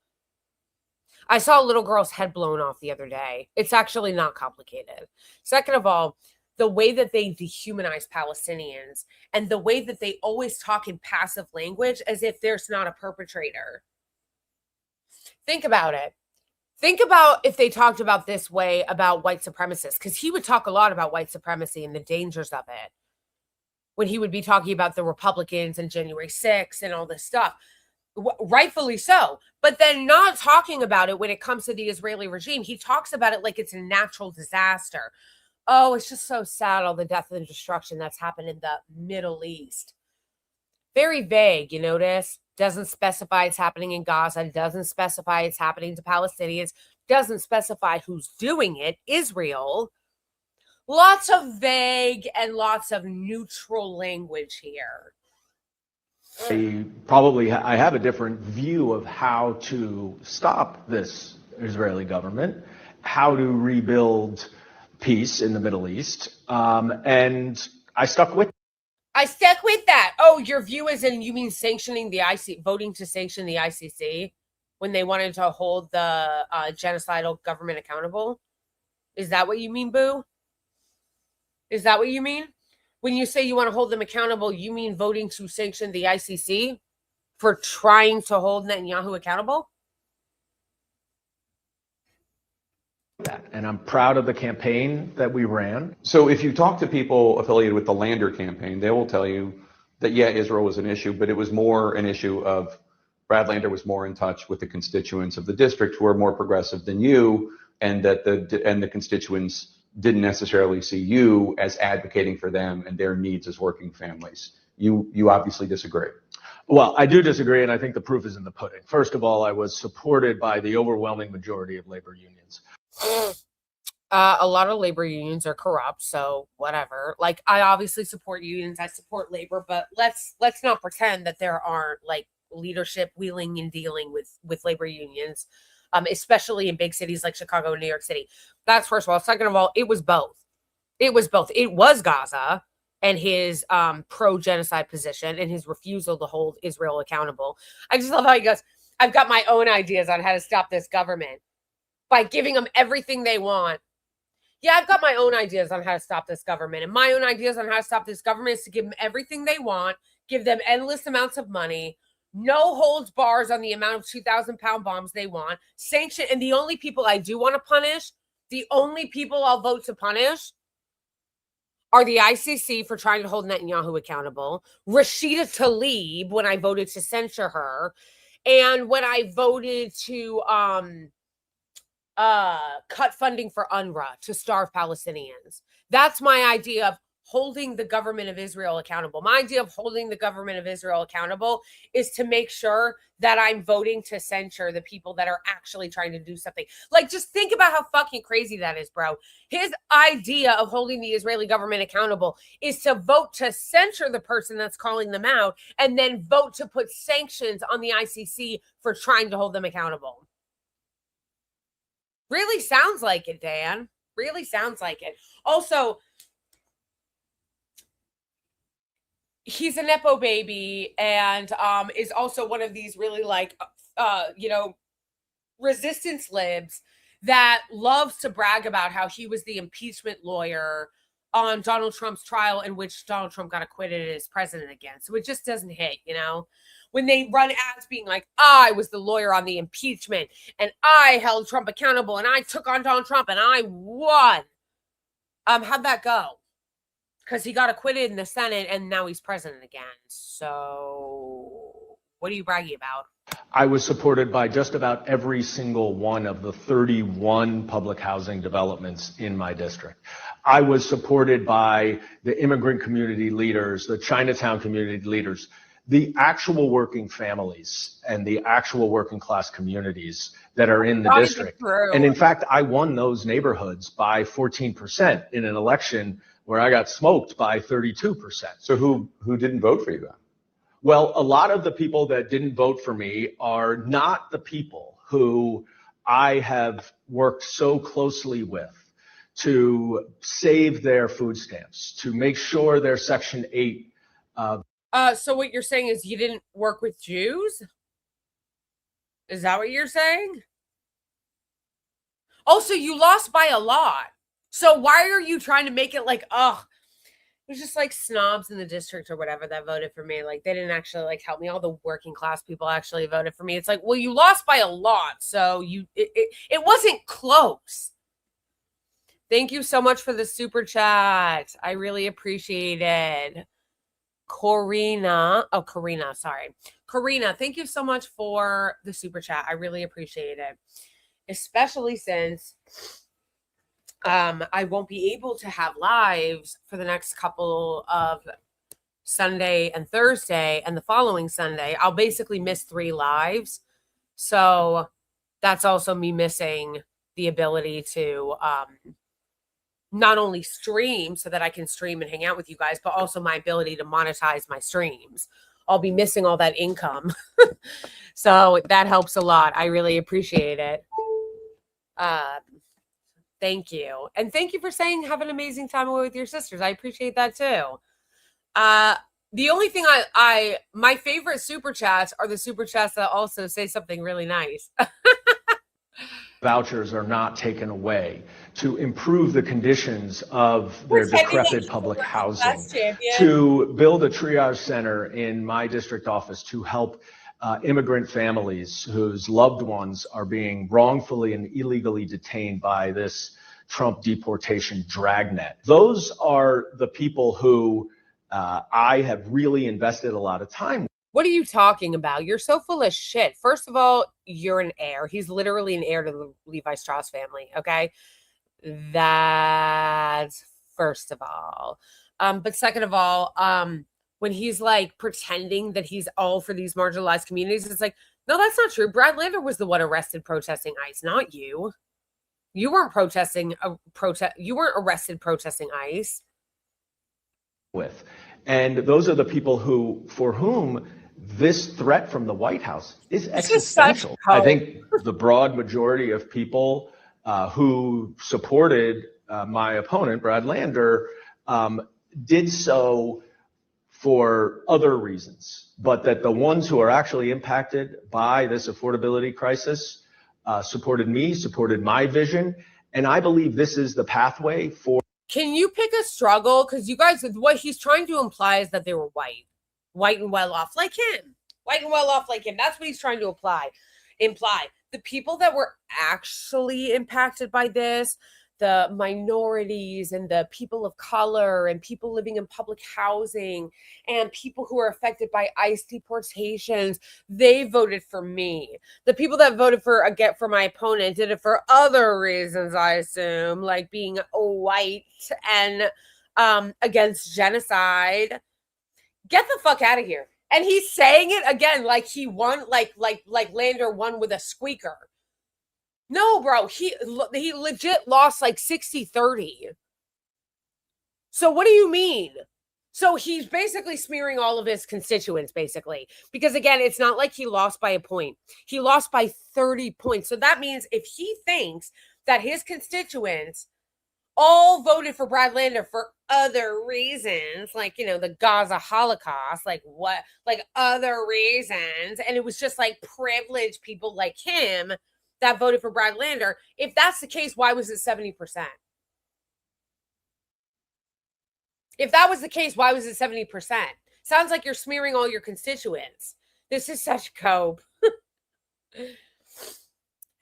I saw a little girl's head blown off the other day. It's actually not complicated. Second of all, the way that they dehumanize Palestinians and the way that they always talk in passive language as if there's not a perpetrator. Think about it. Think about if they talked about this way about white supremacists, because he would talk a lot about white supremacy and the dangers of it when he would be talking about the Republicans and January 6th and all this stuff. Rightfully so, but then not talking about it when it comes to the Israeli regime. He talks about it like it's a natural disaster. Oh, it's just so sad, all the death and destruction that's happened in the Middle East. Very vague, you notice? Doesn't specify it's happening in Gaza, doesn't specify it's happening to Palestinians, doesn't specify who's doing it, Israel. Lots of vague and lots of neutral language here. I have a different view of how to stop this Israeli government, how to rebuild peace in the Middle East, and I stuck with that. Oh, your view is in, you mean sanctioning the ICC, voting to sanction the ICC when they wanted to hold the genocidal government accountable? Is that what you mean, Boo? Is that what you mean? When you say you want to hold them accountable, you mean voting to sanction the ICC for trying to hold Netanyahu accountable? And I'm proud of the campaign that we ran. So if you talk to people affiliated with the Lander campaign, they will tell you that, yeah, Israel was an issue, but it was more an issue of Brad Lander was more in touch with the constituents of the district who are more progressive than you, and that the constituents didn't necessarily see you as advocating for them and their needs as working families. You obviously disagree. Well, I do disagree, and I think the proof is in the pudding. First of all, I was supported by the overwhelming majority of labor unions. A lot of labor unions are corrupt, so whatever. Like, I obviously support unions, I support labor, but let's not pretend that there aren't like leadership wheeling and dealing with labor unions, especially in big cities like Chicago and New York City. That's first of all. Second of all, it was both. It was Gaza and his pro-genocide position and his refusal to hold Israel accountable. I just love how he goes, I've got my own ideas on how to stop this government by giving them everything they want. Yeah, I've got my own ideas on how to stop this government. And my own ideas on how to stop this government is to give them everything they want, give them endless amounts of money, no holds bars on the amount of 2,000-pound bombs they want, sanction. And the only people I do want to punish, the only people I'll vote to punish are the ICC for trying to hold Netanyahu accountable, Rashida Tlaib when I voted to censure her, and when I voted to cut funding for UNRWA to starve Palestinians. That's my idea of holding the government of Israel accountable. My idea of holding the government of Israel accountable is to make sure that I'm voting to censure the people that are actually trying to do something. Like, just think about how fucking crazy that is, bro. His idea of holding the Israeli government accountable is to vote to censure the person that's calling them out and then vote to put sanctions on the ICC for trying to hold them accountable. Really sounds like it, Dan. Really sounds like it. Also, he's a Nepo baby and is also one of these really resistance libs that loves to brag about how he was the impeachment lawyer on Donald Trump's trial in which Donald Trump got acquitted as president again. So it just doesn't hit, when they run ads being like, I was the lawyer on the impeachment and I held Trump accountable and I took on Donald Trump and I won. How'd that go? Because he got acquitted in the Senate and now he's president again. So what are you bragging about? I was supported by just about every single one of the 31 public housing developments in my district. I was supported by the immigrant community leaders, the Chinatown community leaders, the actual working families and the actual working class communities that are in the district. And in fact, I won those neighborhoods by 14% in an election where I got smoked by 32%. So who didn't vote for you then? Well, a lot of the people that didn't vote for me are not the people who I have worked so closely with to save their food stamps, to make sure their Section 8. So what you're saying is you didn't work with Jews? Is that what you're saying? Also, you lost by a lot. So why are you trying to make it like, it was just like snobs in the district or whatever that voted for me. Like, they didn't actually help me. All the working class people actually voted for me. It's like, well, you lost by a lot. So it wasn't close. Thank you so much for the super chat. I really appreciate it. Karina, thank you so much for the super chat. I really appreciate it. Especially since I won't be able to have lives for the next couple of Sunday and Thursday, and the following Sunday I'll basically miss 3 lives. So that's also me missing the ability to not only stream so that I can stream and hang out with you guys, but also my ability to monetize my streams. I'll be missing all that income. So that helps a lot. I really appreciate it. Thank you. And thank you for saying have an amazing time away with your sisters. I appreciate that too. The only thing my favorite super chats are the super chats that also say something really nice. Vouchers are not taken away to improve the conditions of their decrepit public housing, to build a triage center in my district office to help immigrant families whose loved ones are being wrongfully and illegally detained by this Trump deportation dragnet. Those are the people who I have really invested a lot of time with. What are you talking about? You're so full of shit. First of all, you're an heir. He's literally an heir to the Levi Strauss family, okay? That's first of all. But second of all, when he's pretending that he's all for these marginalized communities, it's like, no, that's not true. Brad Lander was the one arrested protesting ICE, not you. You weren't you weren't arrested protesting ICE. With. And those are the people for whom this threat from the White House is existential. I think the broad majority of people who supported my opponent, Brad Lander, did so for other reasons, but that the ones who are actually impacted by this affordability crisis supported me, supported my vision, and I believe this is the pathway for. Can you pick a struggle? Because you guys, what he's trying to imply is that they were white and well off like him. White and well off like him. That's what he's trying to imply. The people that were actually impacted by this, the minorities and the people of color and people living in public housing and people who are affected by ICE deportations, they voted for me. The people that voted for my opponent did it for other reasons, I assume, like being white and against genocide. Get the fuck out of here. And he's saying it again like he won, like Lander won with a squeaker. No, bro, he legit lost like 60-30. So what do you mean? So he's basically smearing all of his constituents, basically. Because again, it's not like he lost by a point. He lost by 30 points. So that means if he thinks that his constituents all voted for Brad Lander for other reasons, like, you know, the Gaza Holocaust, like what, like other reasons, and it was just like privileged people like him that voted for Brad Lander. If that's the case, why was it 70%? If that was the case, why was it 70%? Sounds like you're smearing all your constituents. This is such cope.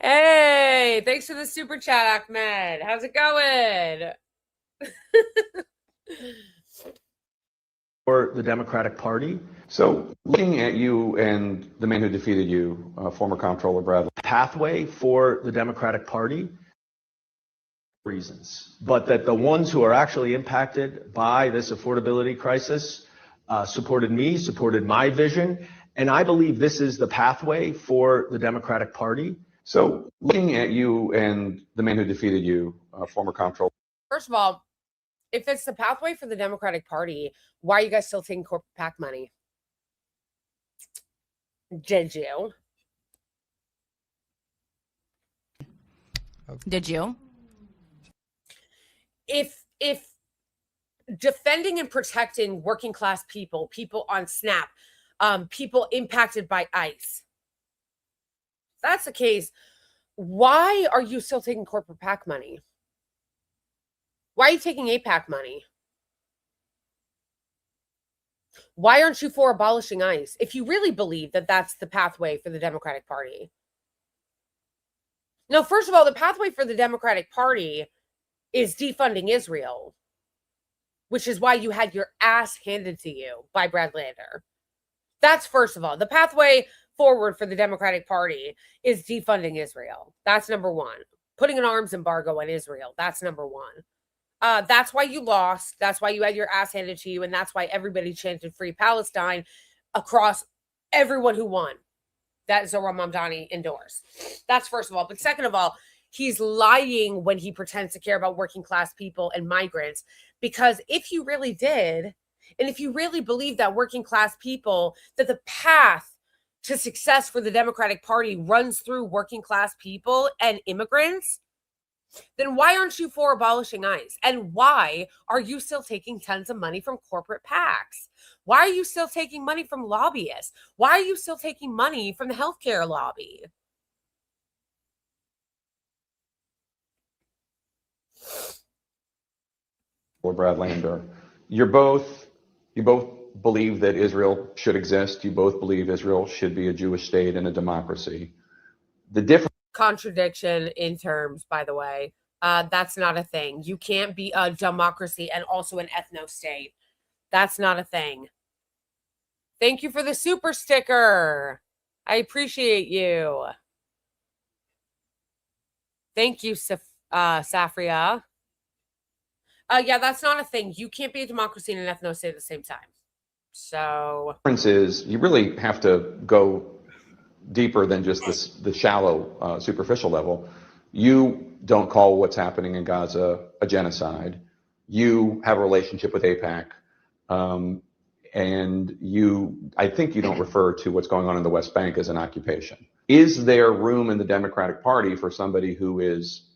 Hey, thanks for the super chat, Ahmed. How's it going? For the Democratic Party. So looking at you and the man who defeated you, former comptroller Bradley. Pathway for the Democratic Party. Reasons, but that the ones who are actually impacted by this affordability crisis supported me, supported my vision, and I believe this is the pathway for the Democratic Party. So looking at you and the man who defeated you, former comptroller. First of all, if it's the pathway for the Democratic Party, why are you guys still taking corporate PAC money? Did you? Did you? If defending and protecting working class people, people on SNAP, people impacted by ICE, if that's the case, why are you still taking corporate PAC money? Why are you taking APAC money? Why aren't you for abolishing ICE? If you really believe that that's the pathway for the Democratic Party. No, first of all, the pathway for the Democratic Party is defunding Israel, which is why you had your ass handed to you by Brad Lander. That's first of all. The pathway forward for the Democratic Party is defunding Israel. That's number one. Putting an arms embargo on Israel. That's number one. That's why you lost. That's why you had your ass handed to you. And that's why everybody chanted Free Palestine across everyone who won. That Zohran Mamdani endorsed. That's first of all. But second of all, he's lying when he pretends to care about working class people and migrants. Because if you really did, and if you really believe that working class people, that the path to success for the Democratic Party runs through working class people and immigrants, then why aren't you for abolishing ICE? And why are you still taking tons of money from corporate PACs? Why are you still taking money from lobbyists? Why are you still taking money from the healthcare lobby? Or Brad Lander. You both believe that Israel should exist. You both believe Israel should be a Jewish state and a democracy. The difference. Contradiction in terms, by the way. That's not a thing. You can't be a democracy and also an ethno state. That's not a thing. Thank you for the super sticker. I appreciate you. Thank you, Safria. Yeah, that's not a thing. You can't be a democracy and an ethno state at the same time. So The difference is you really have to go deeper than just the shallow, superficial level. You don't call what's happening in Gaza a genocide. You have a relationship with AIPAC, and I think you don't refer to what's going on in the West Bank as an occupation. Is there room in the Democratic Party for somebody who is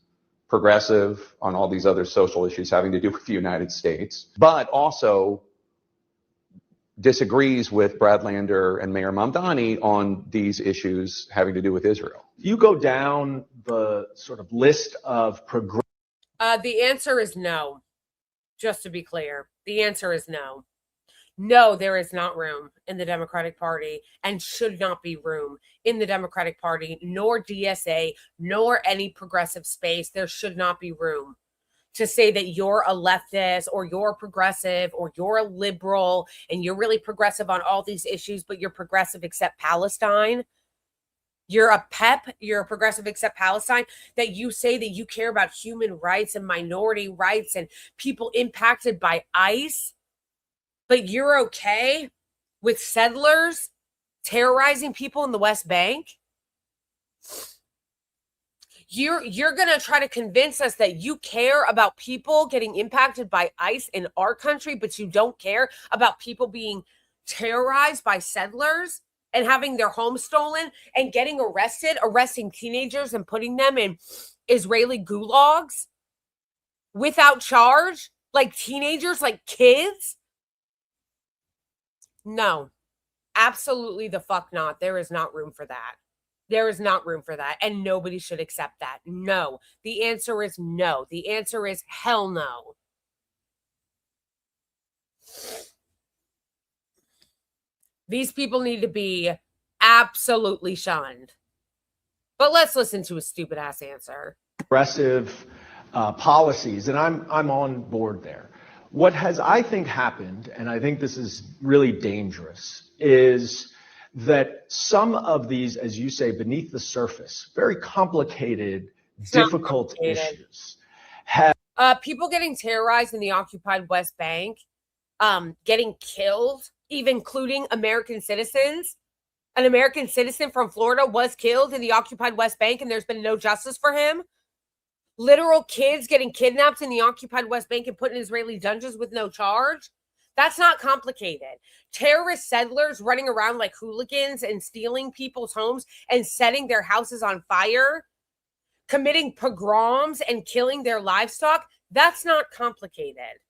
progressive on all these other social issues having to do with the United States, but also disagrees with Brad Lander and Mayor Mamdani on these issues having to do with Israel? You go down the sort of list of progressive. the answer is no. Just to be clear, the answer is no. No, there is not room in the Democratic Party and should not be room in the Democratic Party, nor DSA, nor any progressive space. There should not be room to say that you're a leftist or you're progressive or you're a liberal and you're really progressive on all these issues, but you're progressive except Palestine. You're a PEP, you're a progressive accept Palestine, that you say that you care about human rights and minority rights and people impacted by ICE, but you're okay with settlers terrorizing people in the West Bank? You're going to try to convince us that you care about people getting impacted by ICE in our country, but you don't care about people being terrorized by settlers and having their homes stolen and getting arresting teenagers and putting them in Israeli gulags without charge, like teenagers, like kids? No, absolutely the fuck not. There is not room for that. There is not room for that, and nobody should accept that. No. The answer is no. The answer is hell no. These people need to be absolutely shunned. But let's listen to a stupid ass answer. Aggressive policies, and I'm on board there. What has, I think, happened, and I think this is really dangerous, is that some of these, as you say, beneath the surface, very complicated, difficult issues have people getting terrorized in the occupied West Bank, getting killed, even including American citizens. An American citizen from Florida was killed in the occupied West Bank, and there's been no justice for him. Literal kids getting kidnapped in the occupied West Bank and put in Israeli dungeons with no charge. That's not complicated. Terrorist settlers running around like hooligans and stealing people's homes and setting their houses on fire, committing pogroms and killing their livestock, that's not complicated.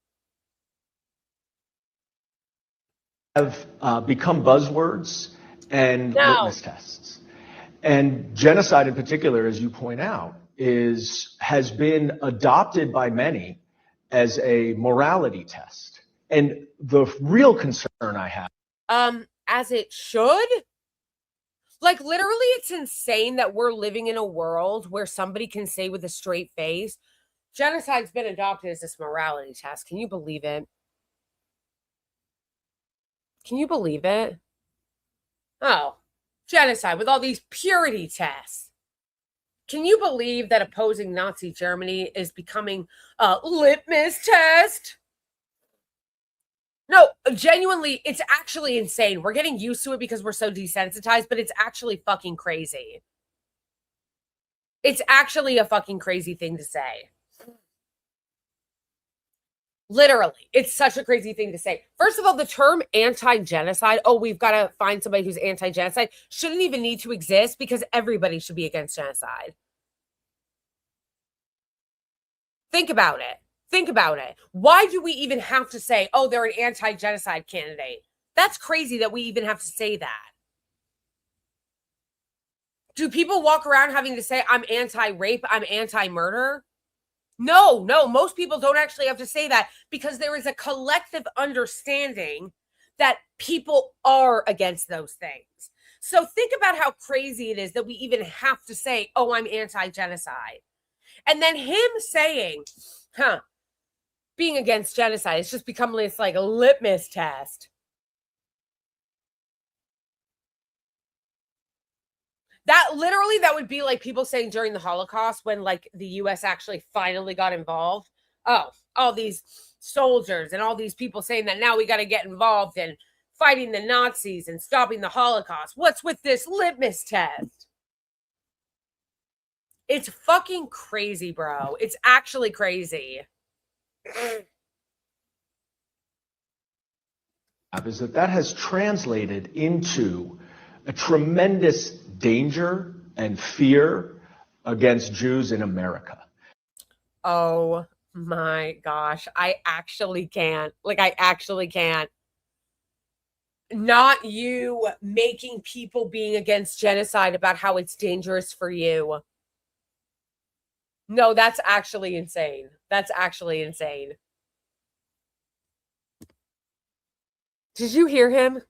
Have become buzzwords and litmus tests. And genocide in particular, as you point out, has been adopted by many as a morality test. And the real concern I have, as it should. Like, literally, it's insane that we're living in a world where somebody can say with a straight face, genocide's been adopted as this morality test. Can you believe it? Can you believe it? Oh, genocide with all these purity tests. Can you believe that opposing Nazi Germany is becoming a litmus test? No, genuinely, it's actually insane. We're getting used to it because we're so desensitized, but it's actually fucking crazy. It's actually a fucking crazy thing to say. Literally, it's such a crazy thing to say. First of all, the term anti-genocide, oh, we've got to find somebody who's anti-genocide, shouldn't even need to exist because everybody should be against genocide. Think about it. Think about it. Why do we even have to say, oh, they're an anti-genocide candidate? That's crazy that we even have to say that. Do people walk around having to say, I'm anti-rape, I'm anti-murder? No, most people don't actually have to say that because there is a collective understanding that people are against those things. So think about how crazy it is that we even have to say, oh, I'm anti-genocide. And then him saying, being against genocide, it's just become this like a litmus test. That literally, that would be like people saying during the Holocaust when like the US actually finally got involved. Oh, all these soldiers and all these people saying that now we got to get involved in fighting the Nazis and stopping the Holocaust. What's with this litmus test? It's fucking crazy, bro. It's actually crazy. Is that has translated into a tremendous danger and fear against Jews in America. Oh my gosh. I actually can't. Like, I actually can't. Not you making people being against genocide about how it's dangerous for you. No, that's actually insane. That's actually insane. Did you hear him?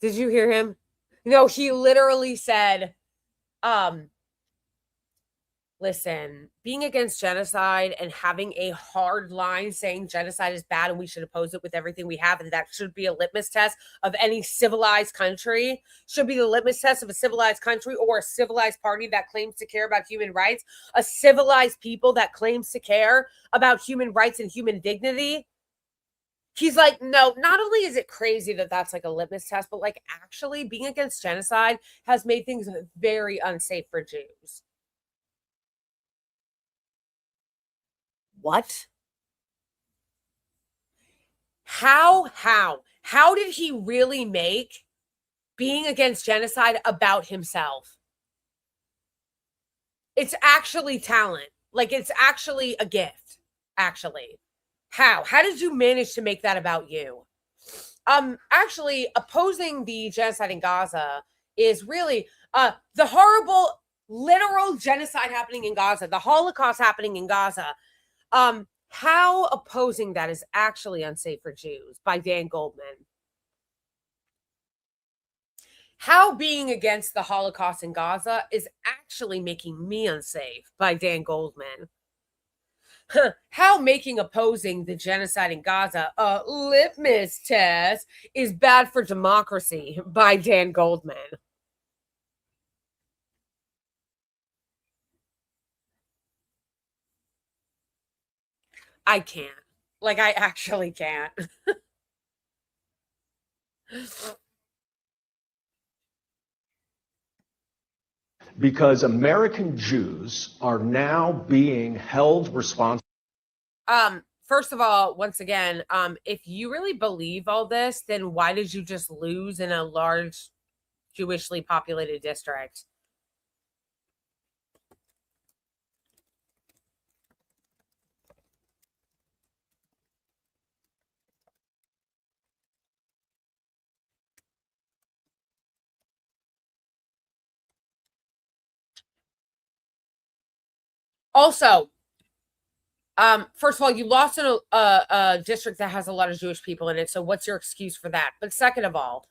Did you hear him? No, he literally said, Listen, being against genocide and having a hard line saying genocide is bad and we should oppose it with everything we have, and that should be a litmus test of any civilized country, should be the litmus test of a civilized country or a civilized party that claims to care about human rights, a civilized people that claims to care about human rights and human dignity. He's like, no, not only is it crazy that that's like a litmus test, but like actually being against genocide has made things very unsafe for Jews. What? How did he really make being against genocide about himself? It's actually talent. Like, it's actually a gift, actually. How did you manage to make that about you? Actually, opposing the genocide in Gaza is really the horrible, literal genocide happening in Gaza, the Holocaust happening in Gaza. How opposing that is actually unsafe for Jews by Dan Goldman. How being against the Holocaust in Gaza is actually making me unsafe by Dan Goldman. How making opposing the genocide in Gaza a litmus test is bad for democracy by Dan Goldman. I can't. Like, I actually can't. Because American Jews are now being held responsible. First of all, once again, if you really believe all this, then why did you just lose in a large Jewishly populated district? Also, first of all, you lost in a district that has a lot of Jewish people in it. So what's your excuse for that? But second of all,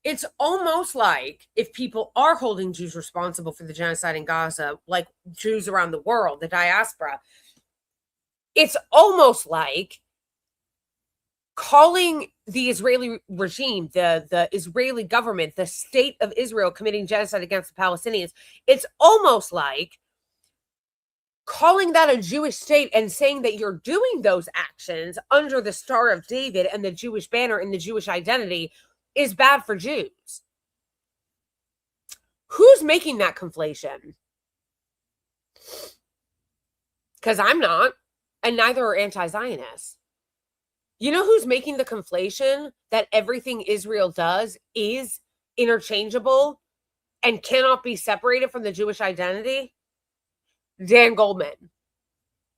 it's almost like if people are holding Jews responsible for the genocide in Gaza, like Jews around the world, the diaspora, it's almost like calling the Israeli regime, the Israeli government, the state of Israel committing genocide against the Palestinians. It's almost like calling that a Jewish state and saying that you're doing those actions under the Star of David and the Jewish banner and the Jewish identity is bad for Jews. Who's making that conflation? Because I'm not, and neither are anti-Zionists. You know who's making the conflation that everything Israel does is interchangeable and cannot be separated from the Jewish identity? Dan Goldman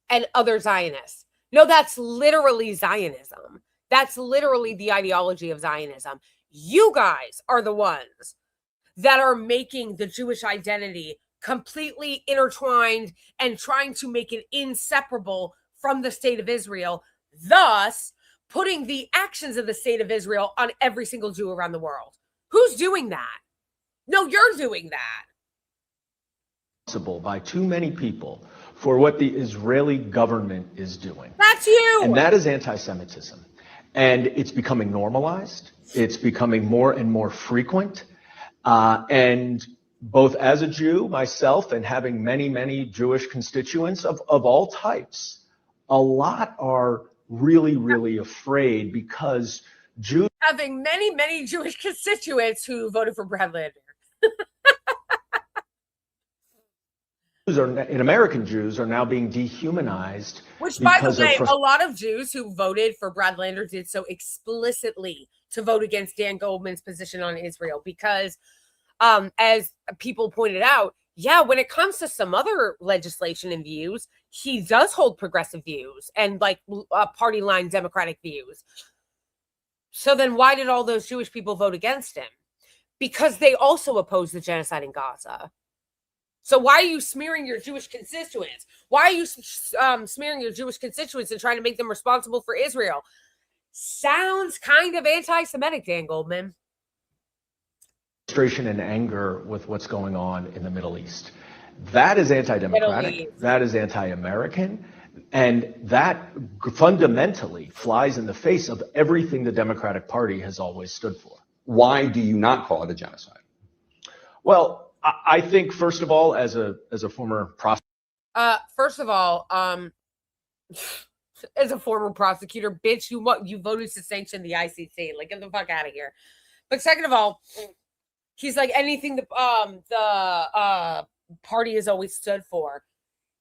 and other Zionists. No, that's literally Zionism. That's literally the ideology of Zionism. You guys are the ones that are making the Jewish identity completely intertwined and trying to make it inseparable from the state of Israel, thus putting the actions of the state of Israel on every single Jew around the world. Who's doing that? No, you're doing that. By too many people for what the Israeli government is doing. That's you. And that is anti-Semitism. And it's becoming normalized. It's becoming more and more frequent. And both as a Jew myself and having many, many Jewish constituents of all types, a lot are really, really afraid because Jews... Having many, many Jewish constituents who voted for Brad Lander. American Jews are now being dehumanized. Which, by the way, a lot of Jews who voted for Brad Lander did so explicitly to vote against Dan Goldman's position on Israel. Because, as people pointed out, yeah, when it comes to some other legislation and views, he does hold progressive views and like party line Democratic views. So then why did all those Jewish people vote against him? Because they also oppose the genocide in Gaza. So why are you smearing your Jewish constituents? Why are you smearing your Jewish constituents and trying to make them responsible for Israel? Sounds kind of anti-Semitic, Dan Goldman. Frustration and anger with what's going on in the Middle East. That is anti-democratic. Italy. That is anti-American. And that fundamentally flies in the face of everything the Democratic Party has always stood for. Why do you not call it a genocide? Well, I think, first of all, as a former prosecutor. First of all, as a former prosecutor, bitch, you voted to sanction the ICC. Like, get the fuck out of here. But second of all, he's like, anything the party has always stood for.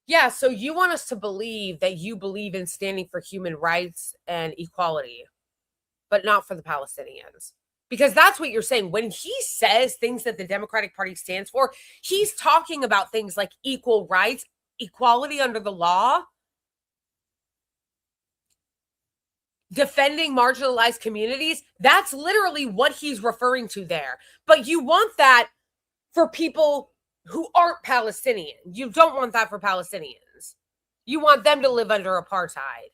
Yeah, so you want us to believe that you believe in standing for human rights and equality, but not for the Palestinians. Because that's what you're saying. When he says things that the Democratic Party stands for, he's talking about things like equal rights, equality under the law, defending marginalized communities. That's literally what he's referring to there. But you want that for people who aren't Palestinian. You don't want that for Palestinians. You want them to live under apartheid.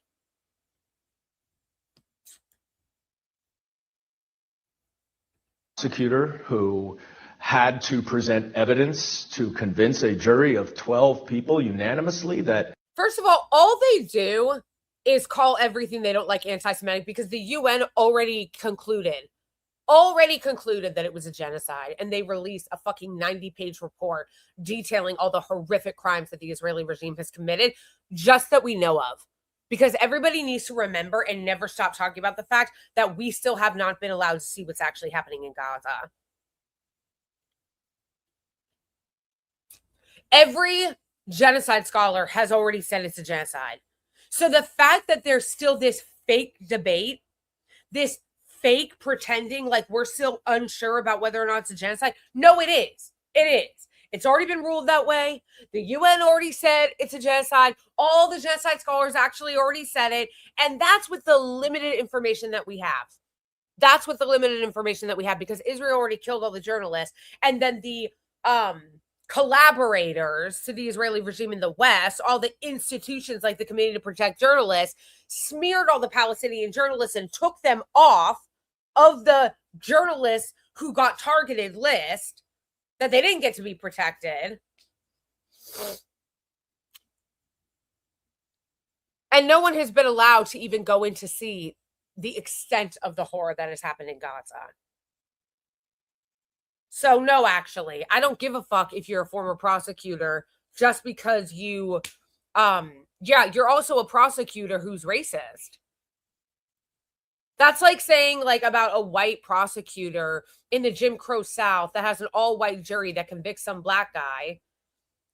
Prosecutor who had to present evidence to convince a jury of 12 people unanimously that. First of all they do is call everything they don't like anti-Semitic, because the UN already concluded that it was a genocide, and they released a fucking 90-page report detailing all the horrific crimes that the Israeli regime has committed, just that we know of. Because everybody needs to remember and never stop talking about the fact that we still have not been allowed to see what's actually happening in Gaza. Every genocide scholar has already said it's a genocide. So the fact that there's still this fake debate, this fake pretending like we're still unsure about whether or not it's a genocide. No, it is. It is. It's already been ruled that way. The UN already said it's a genocide. All the genocide scholars actually already said it. And that's with the limited information that we have. That's with the limited information that we have, because Israel already killed all the journalists. And then the collaborators to the Israeli regime in the West, all the institutions like the Committee to Protect Journalists, smeared all the Palestinian journalists and took them off of the journalists who got targeted list, that they didn't get to be protected. And no one has been allowed to even go in to see the extent of the horror that has happened in Gaza. So no, actually, I don't give a fuck if you're a former prosecutor, just because you, you're also a prosecutor who's racist. That's like saying, like, about a white prosecutor in the Jim Crow South that has an all-white jury that convicts some black guy.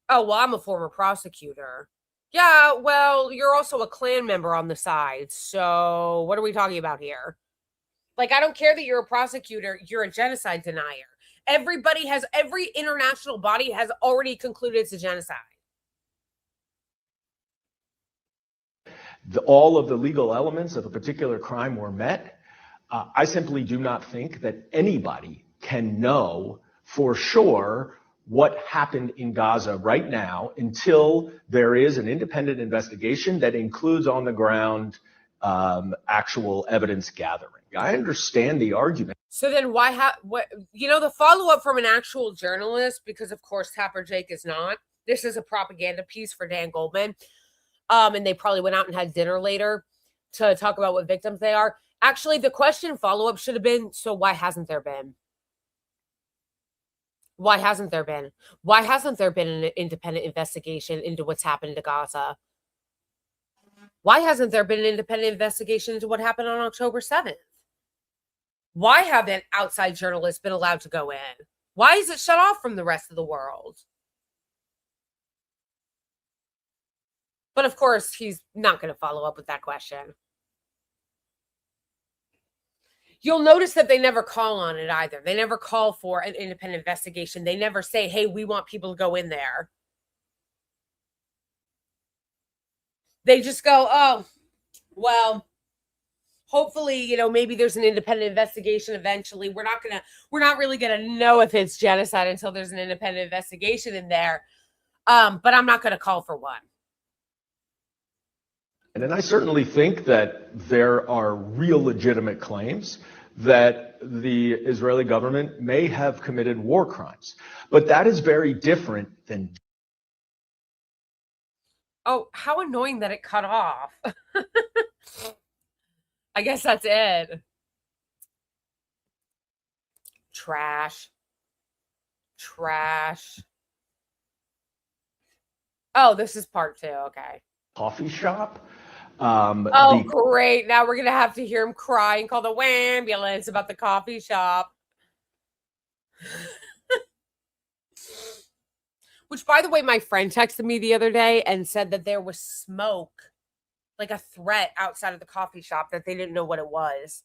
Oh, well, I'm a former prosecutor. Yeah, well, you're also a Klan member on the side. So what are we talking about here? Like, I don't care that you're a prosecutor. You're a genocide denier. Every international body has already concluded it's a genocide. All of the legal elements of a particular crime were met. I simply do not think that anybody can know for sure what happened in Gaza right now until there is an independent investigation that includes on the ground actual evidence gathering. I understand the argument. So then why the follow-up from an actual journalist, because of course Tapper Jake is not. This is a propaganda piece for Dan Goldman. And they probably went out and had dinner later to talk about what victims they are. Actually, the question follow-up should have been, so why hasn't there been? Why hasn't there been? Why hasn't there been an independent investigation into what's happened to Gaza? Why hasn't there been an independent investigation into what happened on October 7th? Why haven't outside journalists been allowed to go in? Why is it shut off from the rest of the world? But of course, he's not going to follow up with that question. You'll notice that they never call on it either. They never call for an independent investigation. They never say, hey, we want people to go in there. They just go, oh, well, hopefully, maybe there's an independent investigation eventually. We're not really going to know if it's genocide until there's an independent investigation in there. But I'm not going to call for one. And I certainly think that there are real legitimate claims that the Israeli government may have committed war crimes. But that is very different than Oh, how annoying that it cut off. I guess that's it. Trash. Trash. Oh, this is part 2. Okay. Coffee shop. Oh, great. Now we're going to have to hear him cry and call the ambulance about the coffee shop. Which, by the way, my friend texted me the other day and said that there was smoke, like a threat outside of the coffee shop, that they didn't know what it was.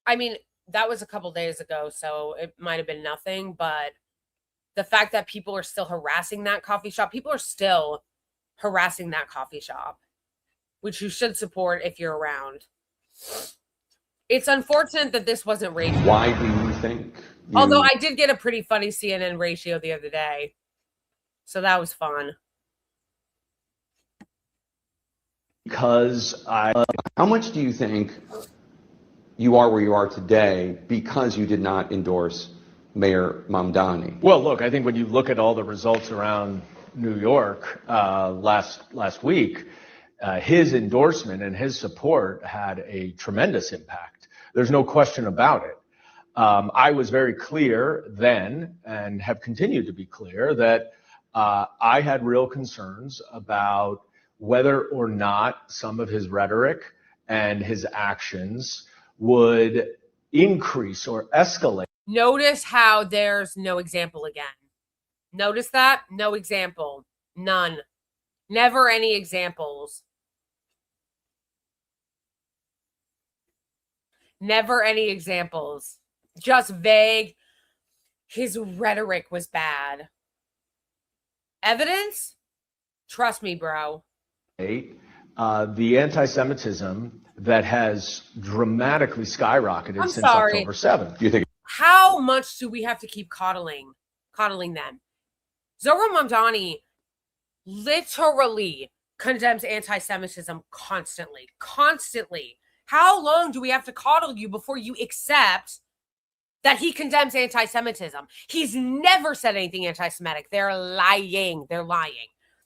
I mean, that was a couple days ago, so it might have been nothing, but the fact that people are still harassing that coffee shop, people are still harassing that coffee shop, which you should support if you're around. It's unfortunate that this wasn't ratio. Why do you think? Although I did get a pretty funny CNN ratio the other day, so that was fun. Because How much do you think you are where you are today because you did not endorse Mayor Mamdani? Well, look, I think when you look at all the results around New York last week, his endorsement and his support had a tremendous impact. There's no question about it. I was very clear then and have continued to be clear that I had real concerns about whether or not some of his rhetoric and his actions would increase or escalate. Notice how there's no example again. Notice that? No example. None. Never any examples. Never any examples. Just vague. His rhetoric was bad. Evidence? Trust me, bro. The anti-Semitism that has dramatically skyrocketed since October 7th. Do you think? How much do we have to keep coddling them? Zohran Mamdani literally condemns anti-Semitism constantly. How long do we have to coddle you before you accept that he condemns anti-Semitism? He's never said anything anti-Semitic. They're lying.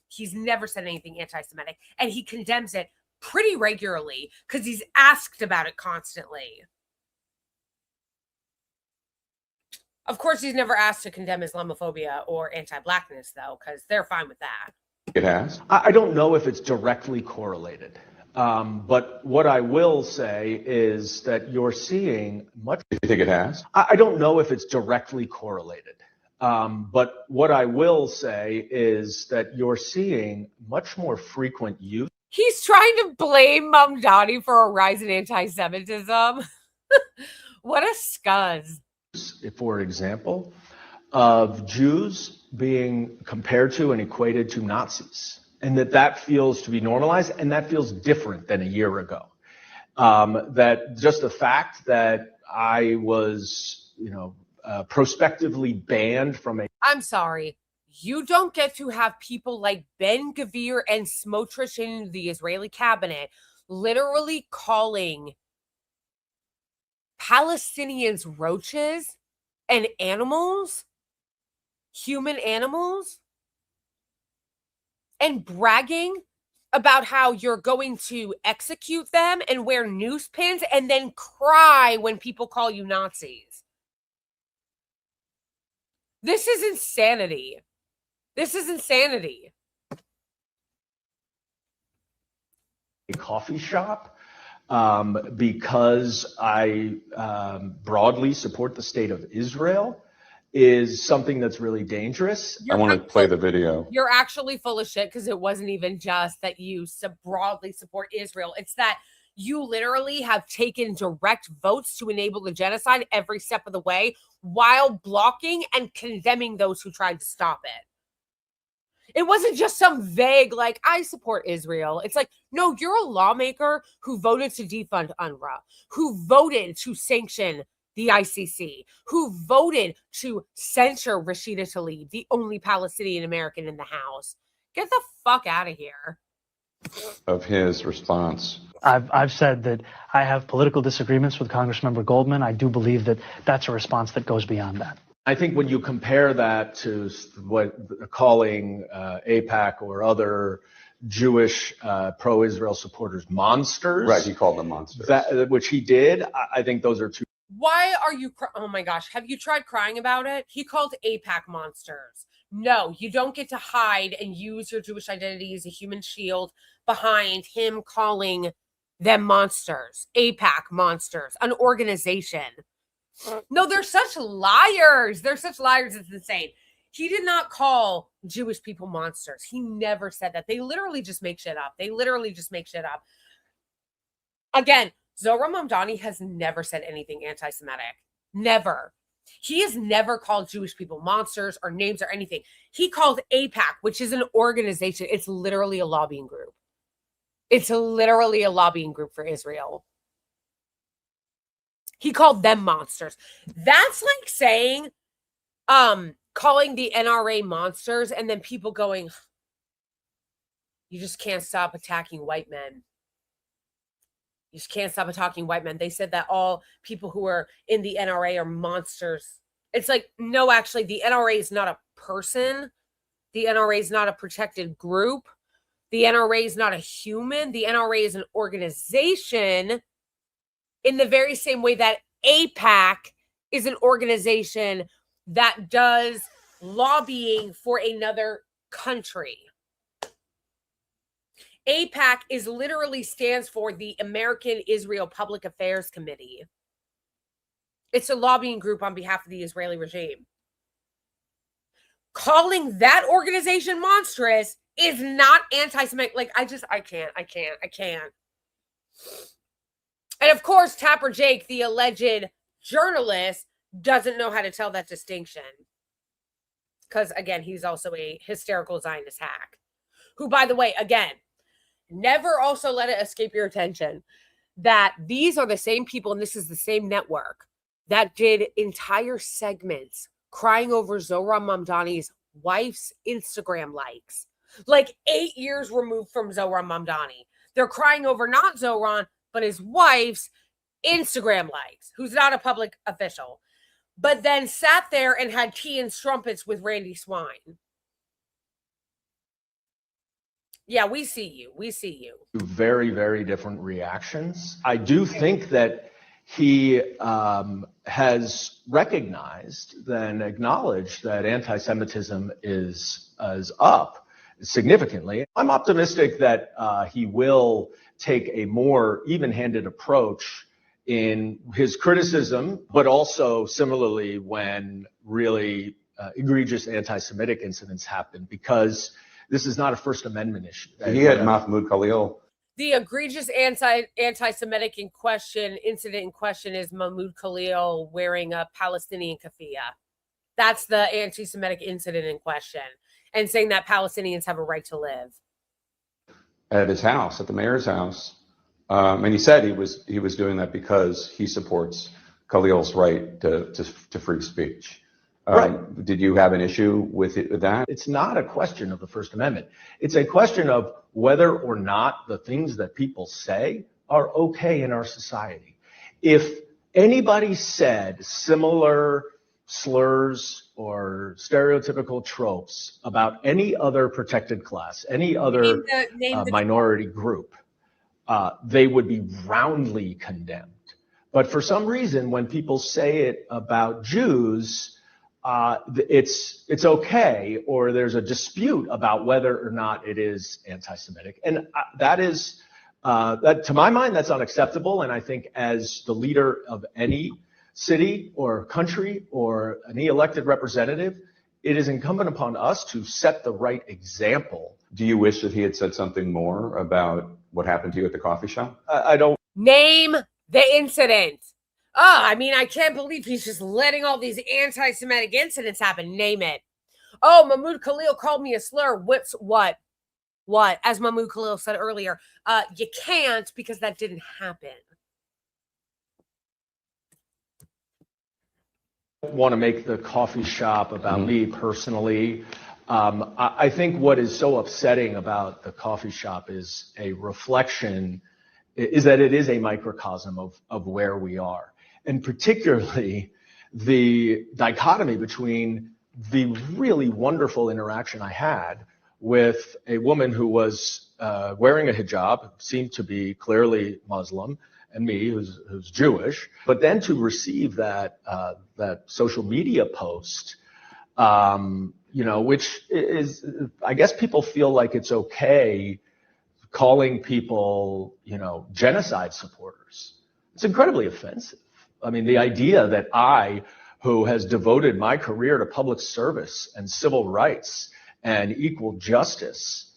He's never said anything anti-Semitic, and he condemns it pretty regularly because he's asked about it constantly. Of course, he's never asked to condemn Islamophobia or anti-Blackness, though, because they're fine with that. It has? I don't know if it's directly correlated. But what I will say is that you're seeing much. Do you think it has? I don't know if it's directly correlated. But what I will say is that you're seeing much more frequent use. He's trying to blame Mamdani for a rise in anti-Semitism. What a scuzz. For example, of Jews being compared to and equated to Nazis, and that feels to be normalized, and that feels different than a year ago. That just the fact that I was, prospectively banned from a. I'm sorry. You don't get to have people like Ben Gvir and Smotrich in the Israeli cabinet literally calling Palestinians roaches and animals, human animals, and bragging about how you're going to execute them and wear noose pins and then cry when people call you Nazis. This is insanity. A coffee shop because I broadly support the state of Israel is something that's really dangerous. I want to play the video. You're actually full of shit because it wasn't even just that you broadly support Israel. It's that you literally have taken direct votes to enable the genocide every step of the way while blocking and condemning those who tried to stop it. It wasn't just some vague, I support Israel. It's like, no, you're a lawmaker who voted to defund UNRWA, who voted to sanction the ICC, who voted to censure Rashida Tlaib, the only Palestinian American in the House. Get the fuck out of here. Of his response I've said that I have political disagreements with Congressmember Goldman. I do believe that that's a response that goes beyond that. I think when you compare that to what calling AIPAC or other Jewish pro-Israel supporters monsters. Right, he called them monsters. Which he did. I think those are two. Why are you, oh my gosh, have you tried crying about it? He called AIPAC monsters. No, you don't get to hide and use your Jewish identity as a human shield behind him calling them monsters. AIPAC monsters, an organization. No, they're such liars. They're such liars. It's insane. He did not call Jewish people monsters. He never said that. They literally just make shit up. Again, Zohar Mamdani has never said anything anti-Semitic. Never. He has never called Jewish people monsters or names or anything. He called AIPAC, which is an organization. It's literally a lobbying group. It's literally a lobbying group for Israel. He called them monsters. That's like saying, calling the NRA monsters and then people going, you just can't stop attacking white men. You just can't stop attacking white men. They said that all people who are in the NRA are monsters. It's like, no, actually, the NRA is not a person. The NRA is not a protected group. The NRA is not a human. The NRA is an organization in the very same way that AIPAC is an organization that does lobbying for another country. AIPAC is literally stands for the American Israel Public Affairs Committee. It's a lobbying group on behalf of the Israeli regime. Calling that organization monstrous is not anti-Semitic. Like, I can't. And of course, Tapper Jake, the alleged journalist, doesn't know how to tell that distinction. Because, again, he's also a hysterical Zionist hack. Who, by the way, again, never also let it escape your attention that these are the same people, and this is the same network, that did entire segments crying over Zohar Mamdani's wife's Instagram likes. Like 8 years removed from Zohar Mamdani. They're crying over not Zohar, but his wife's Instagram likes, who's not a public official. But then sat there and had tea and strumpets with Randy Swine. Yeah, we see you. Very, very different reactions. I do think that he has recognized and acknowledged that anti-Semitism is up significantly. I'm optimistic that he will take a more even-handed approach in his criticism, but also similarly when really egregious anti-Semitic incidents happen, because this is not a First Amendment issue. He had Mahmoud Khalil. The egregious anti-Semitic incident in question is Mahmoud Khalil wearing a Palestinian keffiyeh. That's the anti-Semitic incident in question, and saying that Palestinians have a right to live. At his house, at the mayor's house. And he said he was doing that because he supports Khalil's right to free speech. Right. Did you have an issue with that? It's not a question of the First Amendment. It's a question of whether or not the things that people say are okay in our society. If anybody said similar slurs or stereotypical tropes about any other protected class, any other minority group, they would be roundly condemned. But for some reason, when people say it about Jews, it's okay, or there's a dispute about whether or not it is anti-Semitic. And that to my mind, that's unacceptable. And I think as the leader of any city or country or any elected representative, it is incumbent upon us to set the right example. Do you wish that he had said something more about what happened to you at the coffee shop? I don't. Name the incident. Oh, I mean, I can't believe he's just letting all these anti-Semitic incidents happen. Name it. Oh, Mahmoud Khalil called me a slur. What? As Mahmoud Khalil said earlier, you can't, because that didn't happen. I want to make the coffee shop about me personally. I think what is so upsetting about the coffee shop is a reflection is that it is a microcosm of where we are. And particularly the dichotomy between the really wonderful interaction I had with a woman who was wearing a hijab, seemed to be clearly Muslim, and me, who's Jewish, but then to receive that social media post, which is, I guess people feel like it's okay calling people, genocide supporters. It's incredibly offensive. I mean, the idea that I, who has devoted my career to public service and civil rights and equal justice.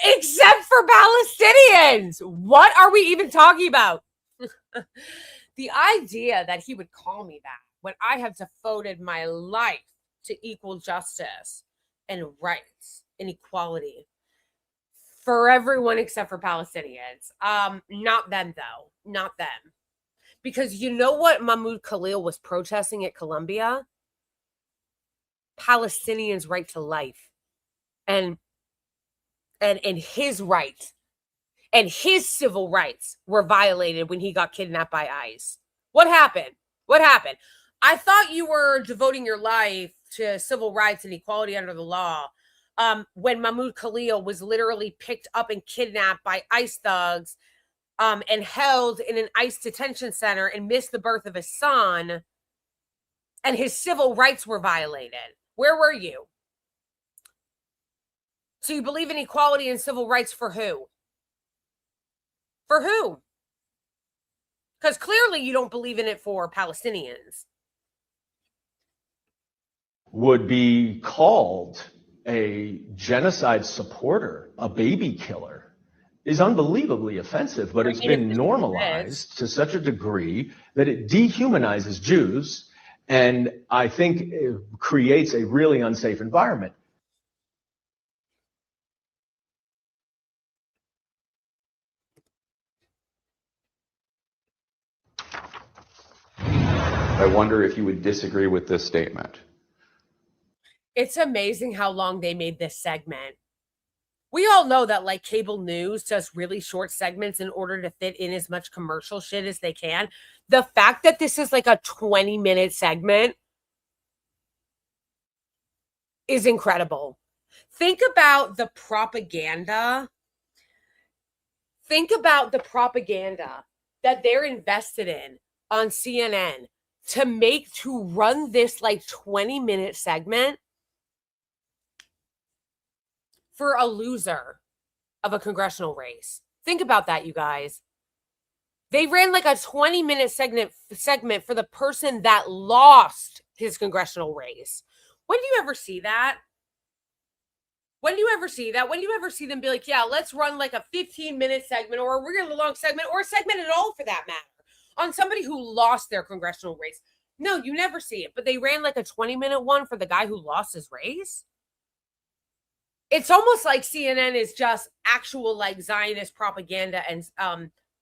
Except for Palestinians. What are we even talking about? The idea that he would call me that when I have devoted my life to equal justice and rights and equality for everyone except for Palestinians. Not them, though. Not them. Because you know what Mahmoud Khalil was protesting at Columbia? Palestinians' right to life. And his right and his civil rights were violated when he got kidnapped by ICE. What happened? What happened? I thought you were devoting your life to civil rights and equality under the law when Mahmoud Khalil was literally picked up and kidnapped by ICE thugs and held in an ICE detention center and missed the birth of his son, and his civil rights were violated. Where were you? So you believe in equality and civil rights for who? For who? Because clearly you don't believe in it for Palestinians. Would be called a genocide supporter, a baby killer, is unbelievably offensive, but it's been normalized to such a degree that it dehumanizes Jews, and I think it creates a really unsafe environment. I wonder if you would disagree with this statement. It's amazing how long they made this segment. We all know that like cable news does really short segments in order to fit in as much commercial shit as they can. The fact that this is like a 20-minute segment is incredible. Think about the propaganda. Think about the propaganda that they're invested in on CNN to run this like 20-minute segment for a loser of a congressional race. Think about that, you guys. They ran like a 20-minute segment for the person that lost his congressional race. When do you ever see that? When do you ever see that? When do you ever see them be like, yeah, let's run like a 15-minute segment or a really long segment or a segment at all for that matter on somebody who lost their congressional race? No, you never see it. But they ran like a 20-minute one for the guy who lost his race. It's almost like CNN is just actual like Zionist propaganda and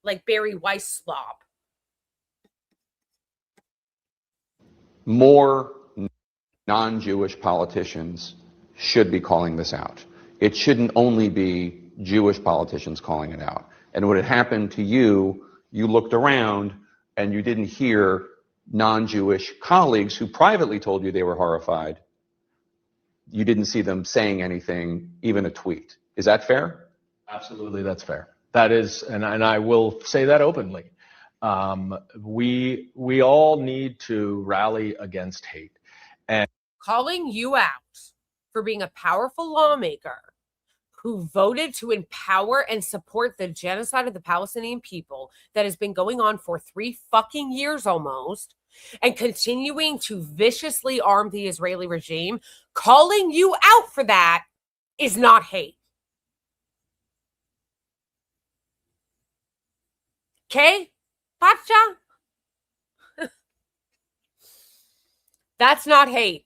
like Barry Weiss slop. More non-Jewish politicians should be calling this out. It shouldn't only be Jewish politicians calling it out. And when it happened to you, you looked around and you didn't hear non-Jewish colleagues who privately told you they were horrified. You didn't see them saying anything, even a tweet. Is that fair? Absolutely, that's fair. That is, and I will say that openly. We all need to rally against hate. And calling you out for being a powerful lawmaker who voted to empower and support the genocide of the Palestinian people that has been going on for 3 fucking years almost, and continuing to viciously arm the Israeli regime, calling you out for that is not hate. Okay? Pacha? That's not hate.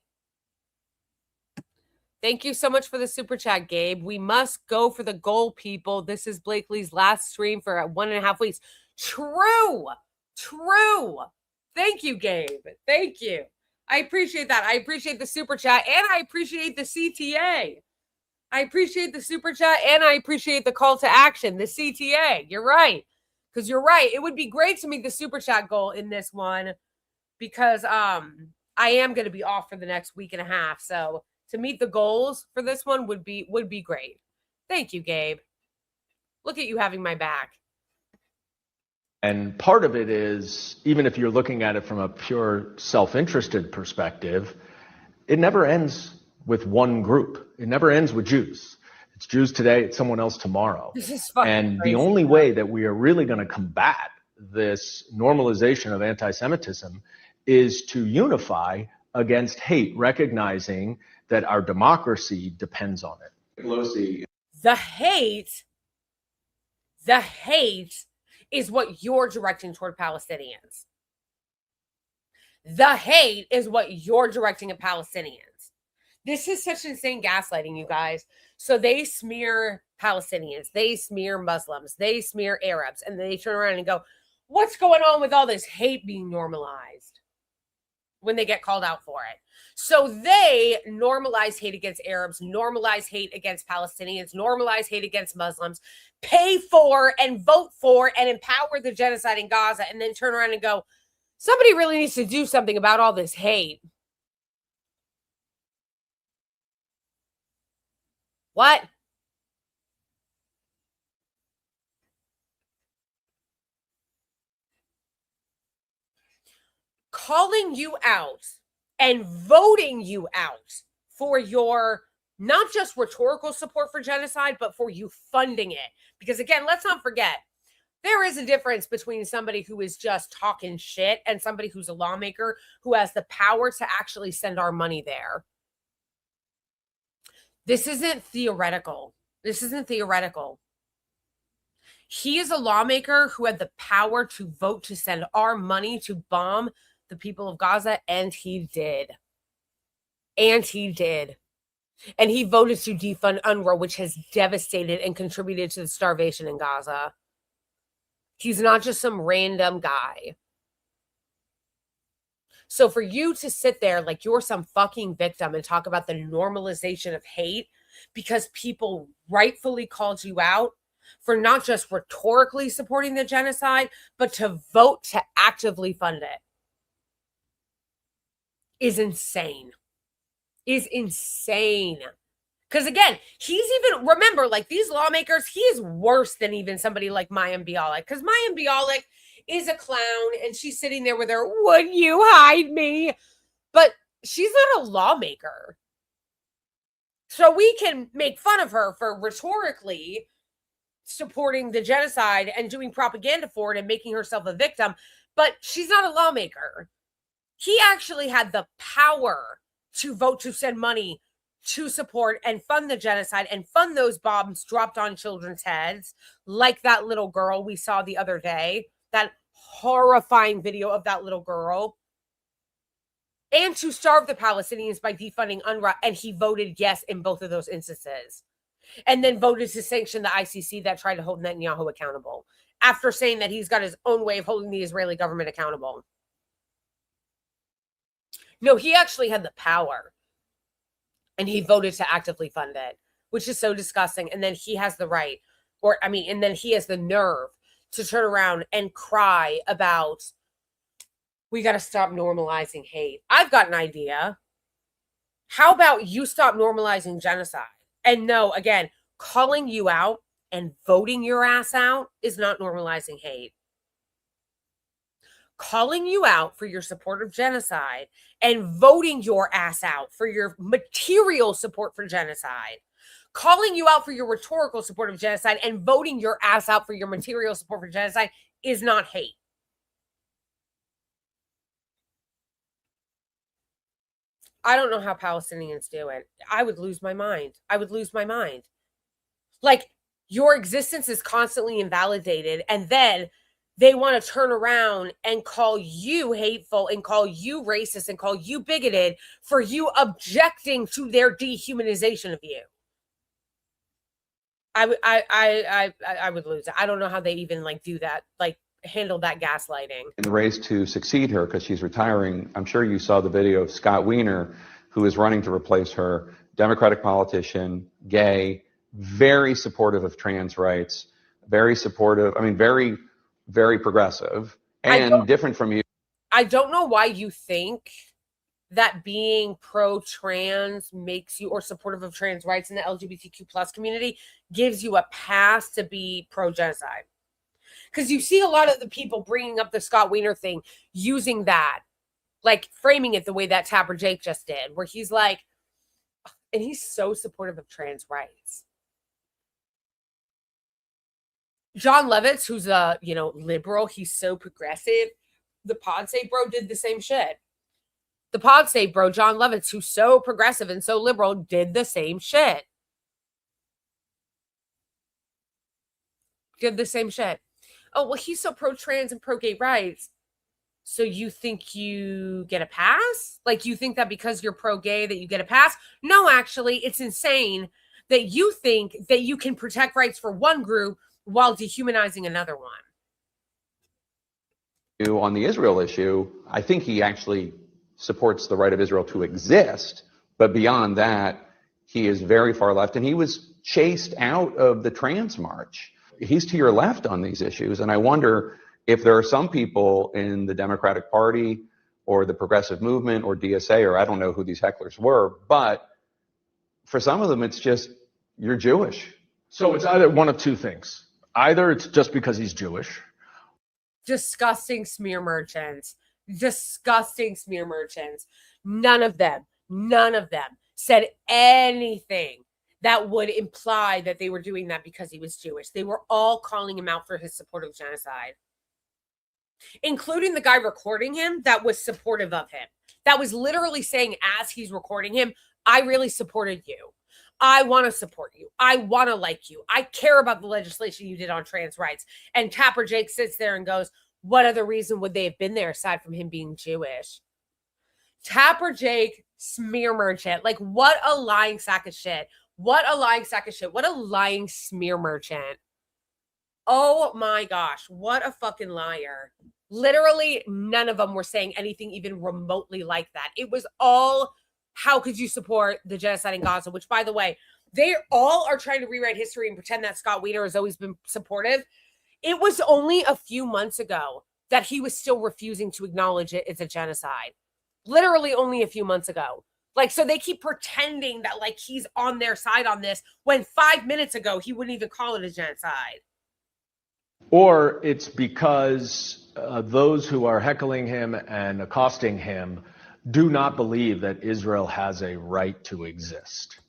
Thank you so much for the super chat, Gabe. We must go for the goal, people. This is Blakely's last stream for 1.5 weeks. True. Thank you, Gabe. Thank you. I appreciate that. I appreciate the super chat, and I appreciate the CTA. I appreciate the super chat, and I appreciate the call to action, the CTA. You're right. Because you're right. It would be great to meet the super chat goal in this one because I am going to be off for the next week and a half. So to meet the goals for this one would be great. Thank you, Gabe. Look at you having my back. And part of it is, even if you're looking at it from a pure self-interested perspective, it never ends with one group. It never ends with Jews. It's Jews today, it's someone else tomorrow. This is fucking and crazy. The only way that we are really going to combat this normalization of anti-Semitism is to unify against hate, recognizing that our democracy depends on it. Pelosi. The hate is what you're directing toward Palestinians. The hate is what you're directing at Palestinians. This is such insane gaslighting, you guys. So they smear Palestinians, they smear Muslims, they smear Arabs, and they turn around and go, what's going on with all this hate being normalized when they get called out for it? So they normalize hate against Arabs, normalize hate against Palestinians, normalize hate against Muslims, pay for and vote for and empower the genocide in Gaza, and then turn around and go, somebody really needs to do something about all this hate. What? Calling you out and voting you out for your not just rhetorical support for genocide, but for you funding it. Because again, let's not forget, there is a difference between somebody who is just talking shit and somebody who's a lawmaker who has the power to actually send our money there. This isn't theoretical. This isn't theoretical. He is a lawmaker who had the power to vote to send our money to bomb the people of Gaza, and he did. And he did. And he voted to defund UNRWA, which has devastated and contributed to the starvation in Gaza. He's not just some random guy. So for you to sit there like you're some fucking victim and talk about the normalization of hate because people rightfully called you out for not just rhetorically supporting the genocide, but to vote to actively fund it is insane. Is insane. Because again, he's even, remember, like these lawmakers, he is worse than even somebody like Mayim Bialik. Because Mayim Bialik is a clown and she's sitting there with her, would you hide me? But she's not a lawmaker. So we can make fun of her for rhetorically supporting the genocide and doing propaganda for it and making herself a victim. But she's not a lawmaker. He actually had the power to vote to send money to support and fund the genocide and fund those bombs dropped on children's heads, like that little girl we saw the other day, that horrifying video of that little girl, and to starve the Palestinians by defunding UNRWA. And he voted yes in both of those instances, and then voted to sanction the ICC that tried to hold Netanyahu accountable after saying that he's got his own way of holding the Israeli government accountable. No, he actually had the power. And he voted to actively fund it, which is so disgusting. And then he has the right, and then he has the nerve to turn around and cry about, we got to stop normalizing hate. I've got an idea. How about you stop normalizing genocide? And no, again, calling you out and voting your ass out is not normalizing hate. Calling you out for your support of genocide and voting your ass out for your material support for genocide, calling you out for your rhetorical support of genocide and voting your ass out for your material support for genocide is not hate. I don't know how Palestinians do it. I would lose my mind. I would lose my mind. Like, your existence is constantly invalidated, and then they want to turn around and call you hateful and call you racist and call you bigoted for you objecting to their dehumanization of you. I would lose it. I don't know how they even do that, handle that gaslighting. In the race to succeed her, because she's retiring, I'm sure you saw the video of Scott Wiener, who is running to replace her, Democratic politician, gay, very supportive of trans rights, very supportive, very very progressive and different from you. I don't know why you think that being pro-trans makes you, or supportive of trans rights in the LGBTQ plus community, gives you a pass to be pro-genocide. Because you see a lot of the people bringing up the Scott Wiener thing, using that, like framing it the way that Tapper Jake just did, where he's like, and he's so supportive of trans rights. John Levitz, who's a, liberal, he's so progressive. The Pod Save Bro did the same shit. The Pod Save Bro, John Levitz, who's so progressive and so liberal, did the same shit. Did the same shit. Oh, well, he's so pro-trans and pro-gay rights. So you think you get a pass? Like, you think that because you're pro-gay that you get a pass? No, actually, it's insane that you think that you can protect rights for one group while dehumanizing another one. On the Israel issue, I think he actually supports the right of Israel to exist. But beyond that, he is very far left, and he was chased out of the trans march. He's to your left on these issues, and I wonder if there are some people in the Democratic Party or the progressive movement or DSA, or I don't know who these hecklers were, but for some of them, it's just, you're Jewish. So it's either one of two things. Either it's just because he's Jewish. Disgusting smear merchants. Disgusting smear merchants. None of them said anything that would imply that they were doing that because he was Jewish. They were all calling him out for his support of genocide, including the guy recording him that was supportive of him. That was literally saying, as he's recording him, I really supported you. I want to support you. I want to like you. I care about the legislation you did on trans rights. And Tapper Jake sits there and goes, what other reason would they have been there aside from him being Jewish? Tapper Jake, smear merchant. Like, what a lying sack of shit. What a lying sack of shit. What a lying smear merchant. Oh my gosh. What a fucking liar. Literally, none of them were saying anything even remotely like that. It was all, how could you support the genocide in Gaza? Which, by the way, they all are trying to rewrite history and pretend that Scott Wiener has always been supportive. It was only a few months ago that he was still refusing to acknowledge it as a genocide. Literally only a few months ago. Like, so they keep pretending that, like, he's on their side on this when 5 minutes ago he wouldn't even call it a genocide. Or it's because those who are heckling him and accosting him do not believe that Israel has a right to exist.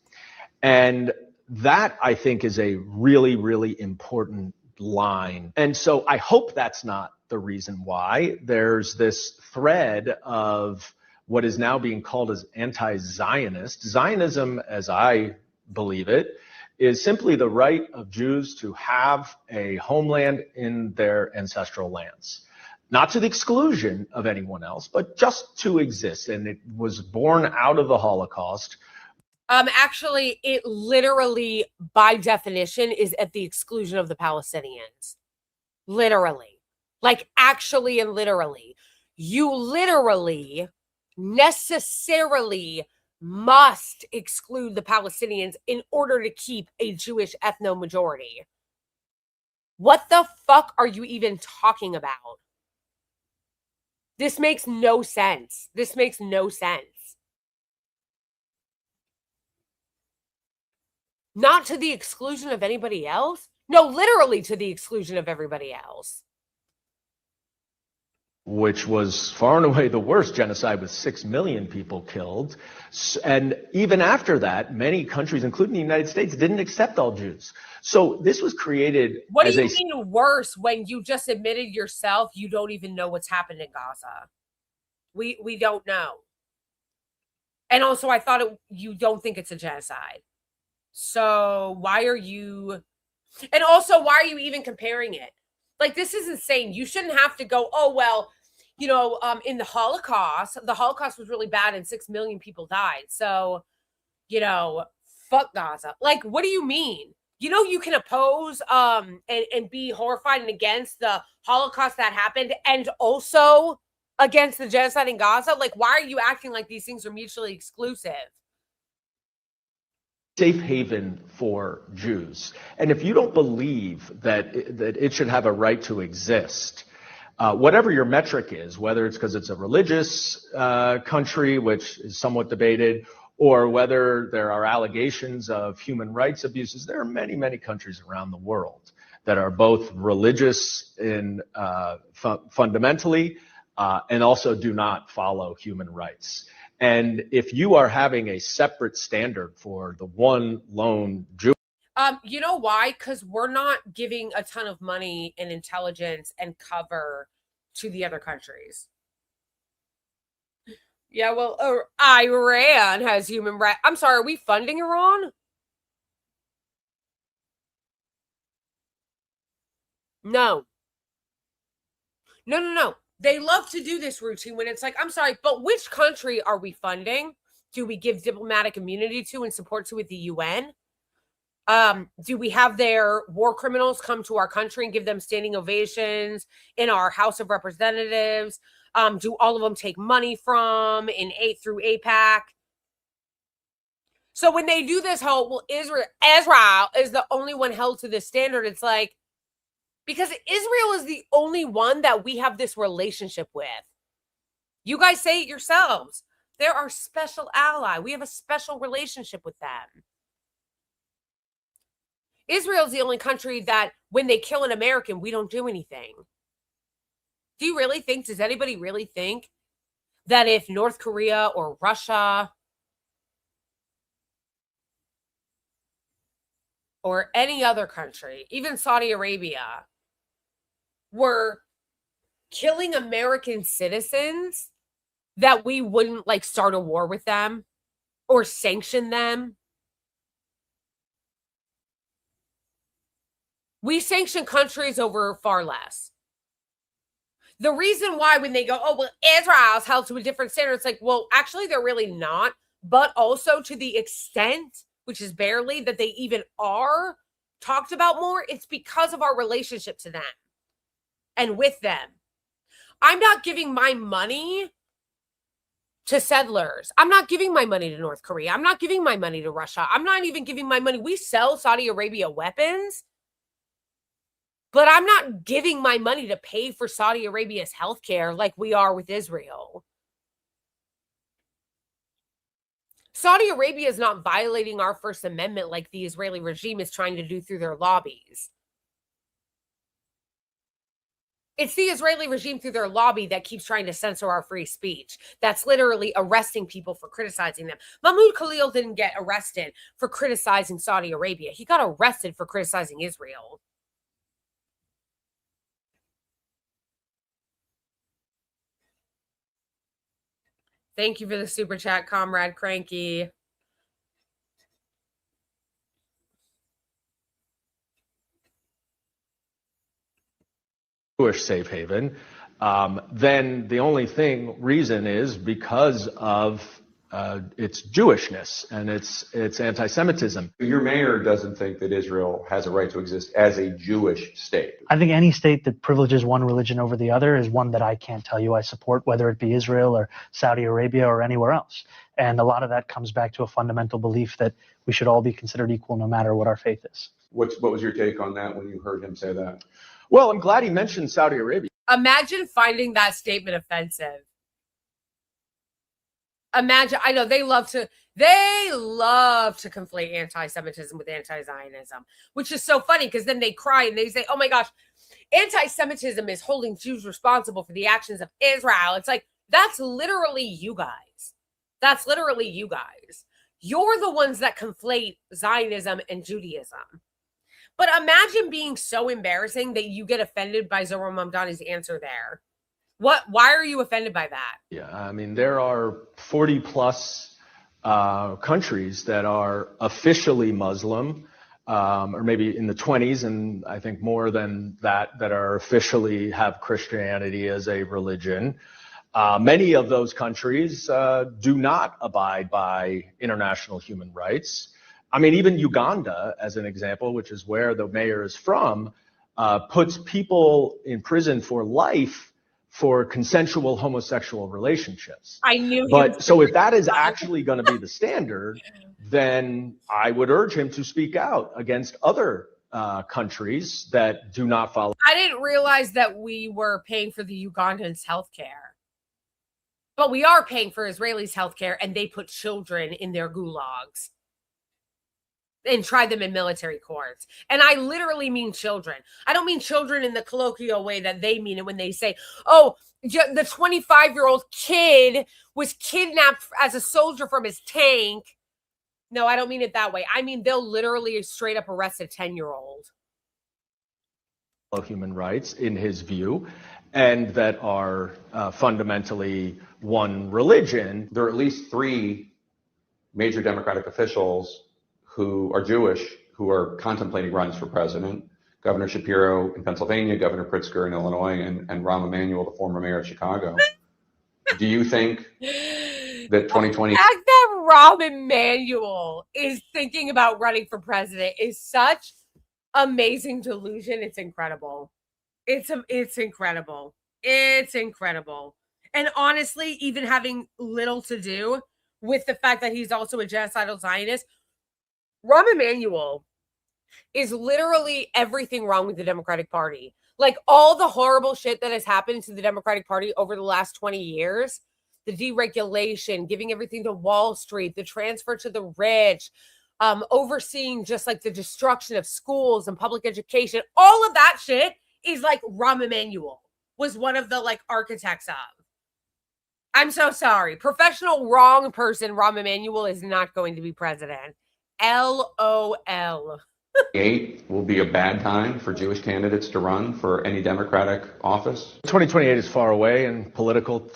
And that, I think, is a really, really important line. And so I hope that's not the reason why. There's this thread of what is now being called as anti-Zionist. Zionism, as I believe it, is simply the right of Jews to have a homeland in their ancestral lands. Not to the exclusion of anyone else, but just to exist. And it was born out of the Holocaust. Actually, it literally, by definition, is at the exclusion of the Palestinians. Literally. Like, actually and literally. You literally, necessarily must exclude the Palestinians in order to keep a Jewish ethno-majority. What the fuck are you even talking about? This makes no sense. This makes no sense. Not to the exclusion of anybody else? No, literally to the exclusion of everybody else. Which was far and away the worst genocide with 6 million people killed. And even after that, many countries, including the United States, didn't accept all Jews. So this was created What do you mean worse when you just admitted yourself you don't even know what's happened in Gaza? We don't know. And also, I thought you don't think it's a genocide. So why are you... And also, why are you even comparing it? Like, this is insane. You shouldn't have to go, oh, well, you know, in the Holocaust was really bad and 6 million people died. So, you know, fuck Gaza. Like, what do you mean? You know, you can oppose and be horrified and against the Holocaust that happened and also against the genocide in Gaza. Like, why are you acting like these things are mutually exclusive? safe haven for Jews. And if you don't believe that it should have a right to exist, whatever your metric is, whether it's because it's a religious country, which is somewhat debated, or whether there are allegations of human rights abuses, there are many, many countries around the world that are both religious in fundamentally and also do not follow human rights. And if you are having a separate standard for the one lone Jew, you know why? Because we're not giving a ton of money and intelligence and cover to the other countries. Yeah, well, Iran has human rights. I'm sorry, are we funding Iran? No. No. They love to do this routine when it's like, I'm sorry, but which country are we funding? Do we give diplomatic immunity to and support to with the UN? Do we have their war criminals come to our country and give them standing ovations in our House of Representatives? Do all of them take money from through APAC? So when they do this whole, well, Israel is the only one held to this standard, it's like, because Israel is the only one that we have this relationship with. You guys say it yourselves. They're our special ally. We have a special relationship with them. Israel's the only country that when they kill an American, we don't do anything. Do you really think, does anybody really think that if North Korea or Russia or any other country, even Saudi Arabia, were killing American citizens, that we wouldn't like start a war with them or sanction them? We sanction countries over far less. The reason why when they go, oh, well, Israel's held to a different standard, it's like, well, actually, they're really not. But also to the extent, which is barely, that they even are talked about more, it's because of our relationship to them and with them. I'm not giving my money to settlers. I'm not giving my money to North Korea. I'm not giving my money to Russia. I'm not even giving my money. We sell Saudi Arabia weapons, but I'm not giving my money to pay for Saudi Arabia's healthcare like we are with Israel. Saudi Arabia is not violating our First Amendment like the Israeli regime is trying to do through their lobbies. It's the Israeli regime through their lobby that keeps trying to censor our free speech. That's literally arresting people for criticizing them. Mahmoud Khalil didn't get arrested for criticizing Saudi Arabia. He got arrested for criticizing Israel. Thank you for the super chat, Comrade Cranky. Jewish safe haven, then the only reason is because of its Jewishness and its anti-Semitism. Your mayor doesn't think that Israel has a right to exist as a Jewish state. I think any state that privileges one religion over the other is one that I can't tell you I support, whether it be Israel or Saudi Arabia or anywhere else. And a lot of that comes back to a fundamental belief that we should all be considered equal no matter what our faith is. What was your take on that when you heard him say that? Well, I'm glad he mentioned Saudi Arabia. Imagine finding that statement offensive. Imagine, I know they love to conflate anti-Semitism with anti-Zionism, which is so funny because then they cry and they say, oh my gosh, anti-Semitism is holding Jews responsible for the actions of Israel. It's like, that's literally you guys. That's literally you guys. You're the ones that conflate Zionism and Judaism. But imagine being so embarrassing that you get offended by Zohar Mamdani's answer there. Why are you offended by that? Yeah, I mean, there are 40 plus countries that are officially Muslim, or maybe in the 20s, and I think more than that are officially have Christianity as a religion. Many of those countries do not abide by international human rights. I mean, even Uganda, as an example, which is where the mayor is from, puts people in prison for life for consensual homosexual relationships. I knew. But so if that is actually going to be the standard, then I would urge him to speak out against other countries that do not follow. I didn't realize that we were paying for the Ugandans' health care. But we are paying for Israelis' health care, and they put children in their gulags and tried them in military courts. And I literally mean children. I don't mean children in the colloquial way that they mean it when they say, oh, the 25-year-old kid was kidnapped as a soldier from his tank. No, I don't mean it that way. I mean, they'll literally straight up arrest a 10-year-old. Human rights, in his view, and that are fundamentally one religion. There are at least 3 major Democratic officials who are Jewish who are contemplating runs for president. Governor Shapiro in Pennsylvania, Governor Pritzker in Illinois, and Rahm Emanuel, the former mayor of Chicago. Do you think that 2020... The fact that Rahm Emanuel is thinking about running for president is such amazing delusion. It's incredible. It's incredible. It's incredible. And honestly, even having little to do with the fact that he's also a genocidal Zionist, Rahm Emanuel is literally everything wrong with the Democratic Party. Like all the horrible shit that has happened to the Democratic Party over the last 20 years, the deregulation, giving everything to Wall Street, the transfer to the rich, overseeing just like the destruction of schools and public education, all of that shit is like Rahm Emanuel was one of the like architects of. I'm so sorry. Professional wrong person, Rahm Emanuel is not going to be president. LOL. 2028 will be a bad time for Jewish candidates to run for any Democratic office? 2028 is far away in political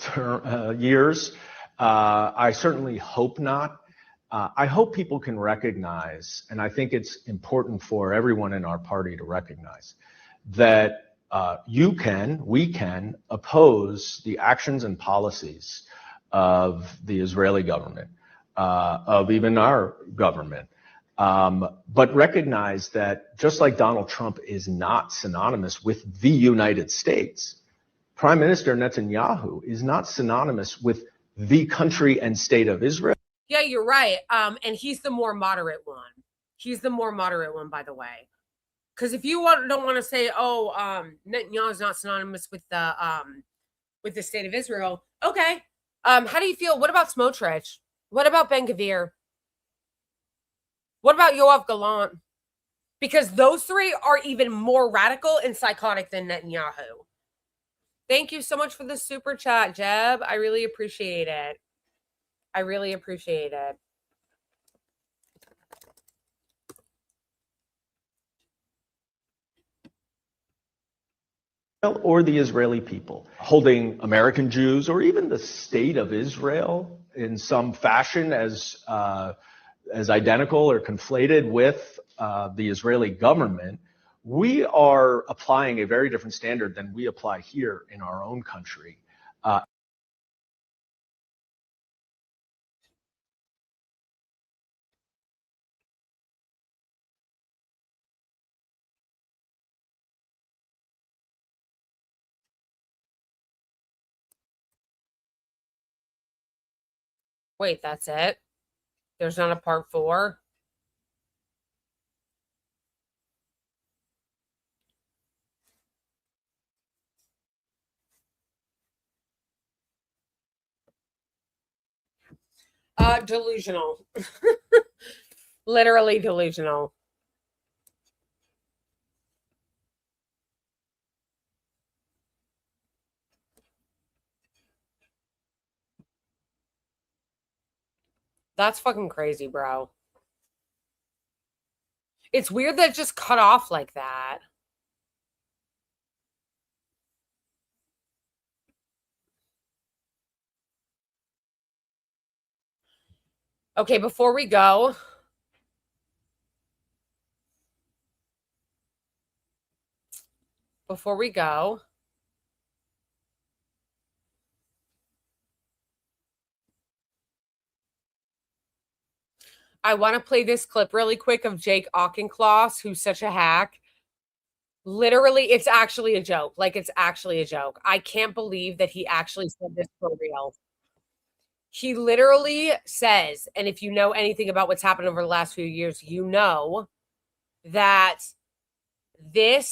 years. I certainly hope not. I hope people can recognize, and I think it's important for everyone in our party to recognize, that we can oppose the actions and policies of the Israeli government, of even our government. But recognize that just like Donald Trump is not synonymous with the United States, Prime Minister Netanyahu is not synonymous with the country and state of Israel. Yeah, you're right. And he's the more moderate one. He's the more moderate one, by the way. Because if you don't want to say, oh, Netanyahu is not synonymous with the state of Israel, okay. How do you feel? What about Smotrich? What about Ben-Gvir? What about Yoav Gallant? Because those 3 are even more radical and psychotic than Netanyahu. Thank you so much for the super chat, Jeb. I really appreciate it. I really appreciate it. Or the Israeli people, holding American Jews or even the state of Israel in some fashion as identical or conflated with the Israeli government, we are applying a very different standard than we apply here in our own country. Wait, that's it? There's not a part 4? Delusional. Literally delusional. That's fucking crazy, bro. It's weird that it just cut off like that. Okay, before we go, I want to play this clip really quick of Jake Auchincloss, who's such a hack. Literally, it's actually a joke. Like, it's actually a joke. I can't believe that he actually said this for real. He literally says, and if you know anything about what's happened over the last few years, you know that the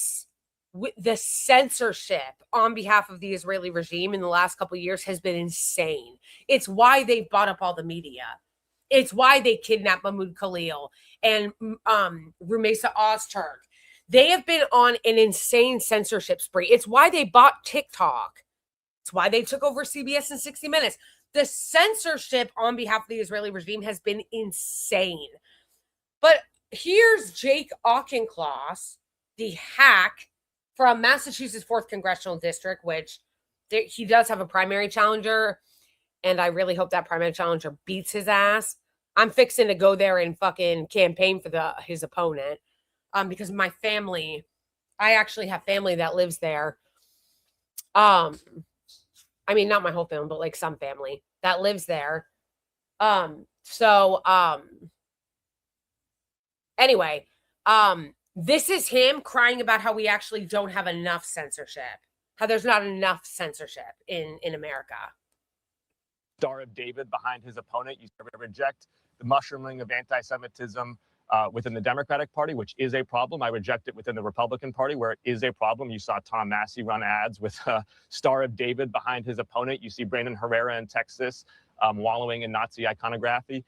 censorship on behalf of the Israeli regime in the last couple of years has been insane. It's why they've bought up all the media. It's why they kidnapped Mahmoud Khalil and Rumeysa Ozturk. They have been on an insane censorship spree. It's why they bought TikTok. It's why they took over CBS and 60 Minutes. The censorship on behalf of the Israeli regime has been insane. But here's Jake Auchincloss, the hack from Massachusetts 4th Congressional District, which he does have a primary challenger, and I really hope that primary challenger beats his ass. I'm fixing to go there and fucking campaign for his opponent because my family, I actually have family that lives there. I mean, not my whole family, but like some family that lives there. Anyway, this is him crying about how we actually don't have enough censorship, how there's not enough censorship in America. Star of David behind his opponent. You reject the mushrooming of anti-Semitism within the Democratic Party, which is a problem. I reject it within the Republican Party, where it is a problem. You saw Tom Massey run ads with Star of David behind his opponent. You see Brandon Herrera in Texas wallowing in Nazi iconography.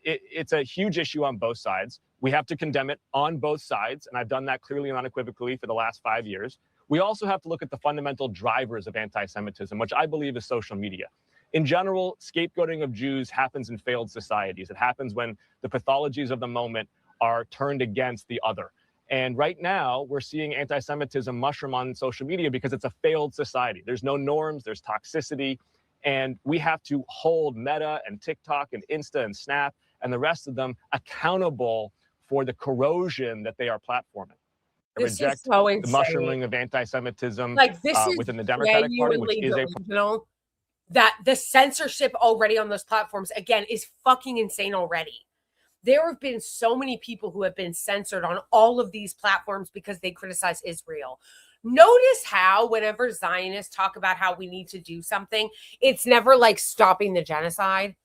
It's a huge issue on both sides. We have to condemn it on both sides, and I've done that clearly and unequivocally for the last 5 years. We also have to look at the fundamental drivers of anti-Semitism, which I believe is social media. In general, scapegoating of Jews happens in failed societies. It happens when the pathologies of the moment are turned against the other. And right now, we're seeing anti-Semitism mushroom on social media because it's a failed society. There's no norms, there's toxicity, and we have to hold Meta and TikTok and Insta and Snap and the rest of them accountable for the corrosion that they are platforming. I reject the mushrooming of anti-Semitism within the Democratic Party, which is delusional. That the censorship already on those platforms, again, is fucking insane already. There have been so many people who have been censored on all of these platforms because they criticize Israel. Notice how whenever Zionists talk about how we need to do something, it's never like stopping the genocide.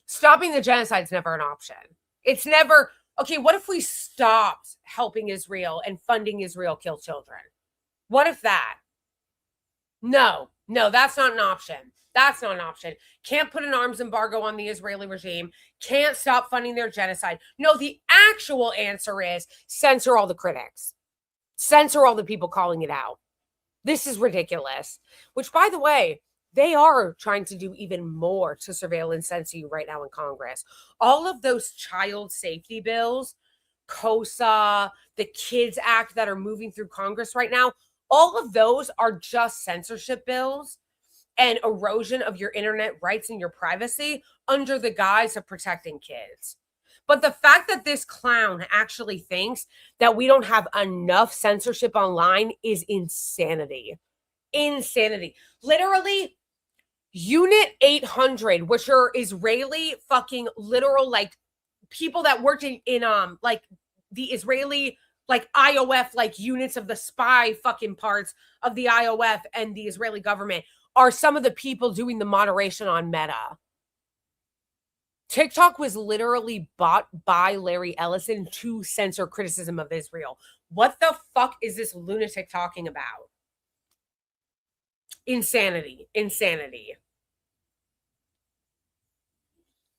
Stopping the genocide is never an option. It's never, okay, what if we stopped helping Israel and funding Israel kill children? What if that? No, that's not an option. That's not an option. Can't put an arms embargo on the Israeli regime. Can't stop funding their genocide. No, the actual answer is censor all the critics. Censor all the people calling it out. This is ridiculous. Which, by the way, they are trying to do even more to surveil and censor you right now in Congress. All of those child safety bills, COSA, the Kids Act that are moving through Congress right now, all of those are just censorship bills and erosion of your internet rights and your privacy under the guise of protecting kids. But the fact that this clown actually thinks that we don't have enough censorship online is insanity. Insanity. Literally, Unit 800, which are Israeli fucking literal, like, people that worked in like, the Israeli, like, IOF, like, units of the spy fucking parts of the IOF and the Israeli government are some of the people doing the moderation on Meta. TikTok was literally bought by Larry Ellison to censor criticism of Israel. What the fuck is this lunatic talking about? Insanity. Insanity.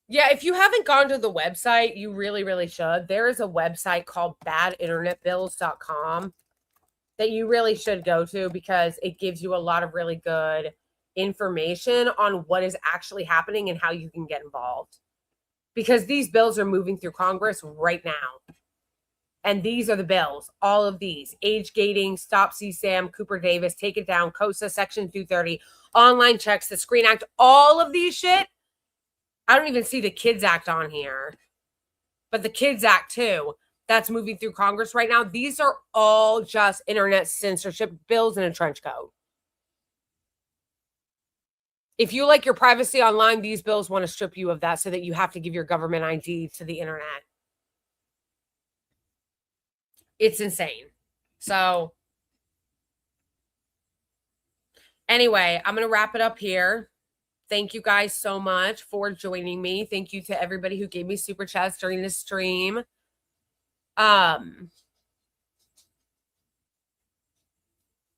Yeah, if you haven't gone to the website, you really, really should. There is a website called badinternetbills.com that you really should go to because it gives you a lot of really good information on what is actually happening and how you can get involved. Because these bills are moving through Congress right now. And these are the bills, all of these. Age gating, Stop CSAM, Cooper Davis, Take It Down, COSA, Section 230, online checks, the Screen Act, all of these shit. I don't even see the Kids Act on here. But the Kids Act too, that's moving through Congress right now. These are all just internet censorship bills in a trench coat. If you like your privacy online, these bills want to strip you of that so that you have to give your government ID to the internet. It's insane. So Anyway, I'm going to wrap it up here. Thank you guys so much for joining me. Thank you to everybody who gave me super chats during this stream. Oh,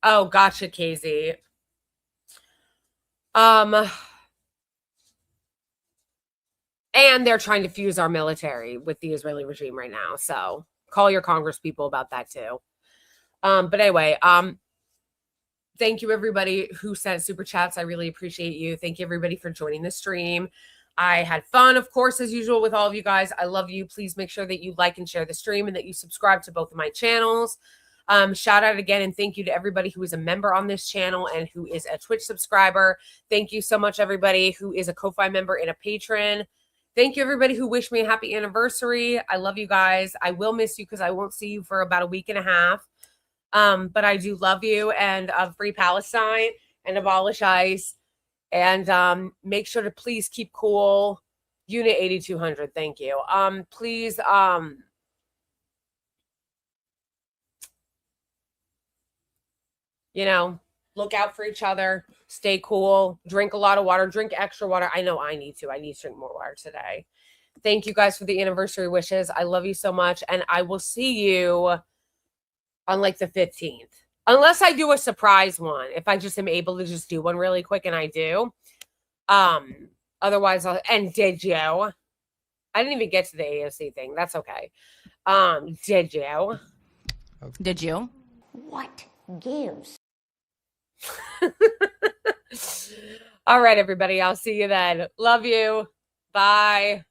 gotcha, Casey. And they're trying to fuse our military with the Israeli regime right now. So call your Congress people about that too. But anyway, thank you everybody who sent super chats. I really appreciate you. Thank you everybody for joining the stream. I had fun, of course, as usual with all of you guys. I love you. Please make sure that you like and share the stream and that you subscribe to both of my channels. Shout out again and thank you to everybody who is a member on this channel and who is a Twitch subscriber. Thank you so much, everybody who is a Ko-Fi member and a patron. Thank you, everybody who wished me a happy anniversary. I love you guys. I will miss you because I won't see you for about a week and a half. But I do love you, and free Palestine and abolish ICE. And make sure to please keep cool. Unit 8200, thank you. Please, you know, look out for each other. Stay cool. Drink a lot of water. Drink extra water. I know I need to. I need to drink more water today. Thank you guys for the anniversary wishes. I love you so much. And I will see you on like the 15th. Unless I do a surprise one. If I just am able to just do one really quick, and I do. Otherwise, and did you? I didn't even get to the AOC thing. That's okay. Did you? Did you? What gives? All right, everybody. I'll see you then. Love you. Bye.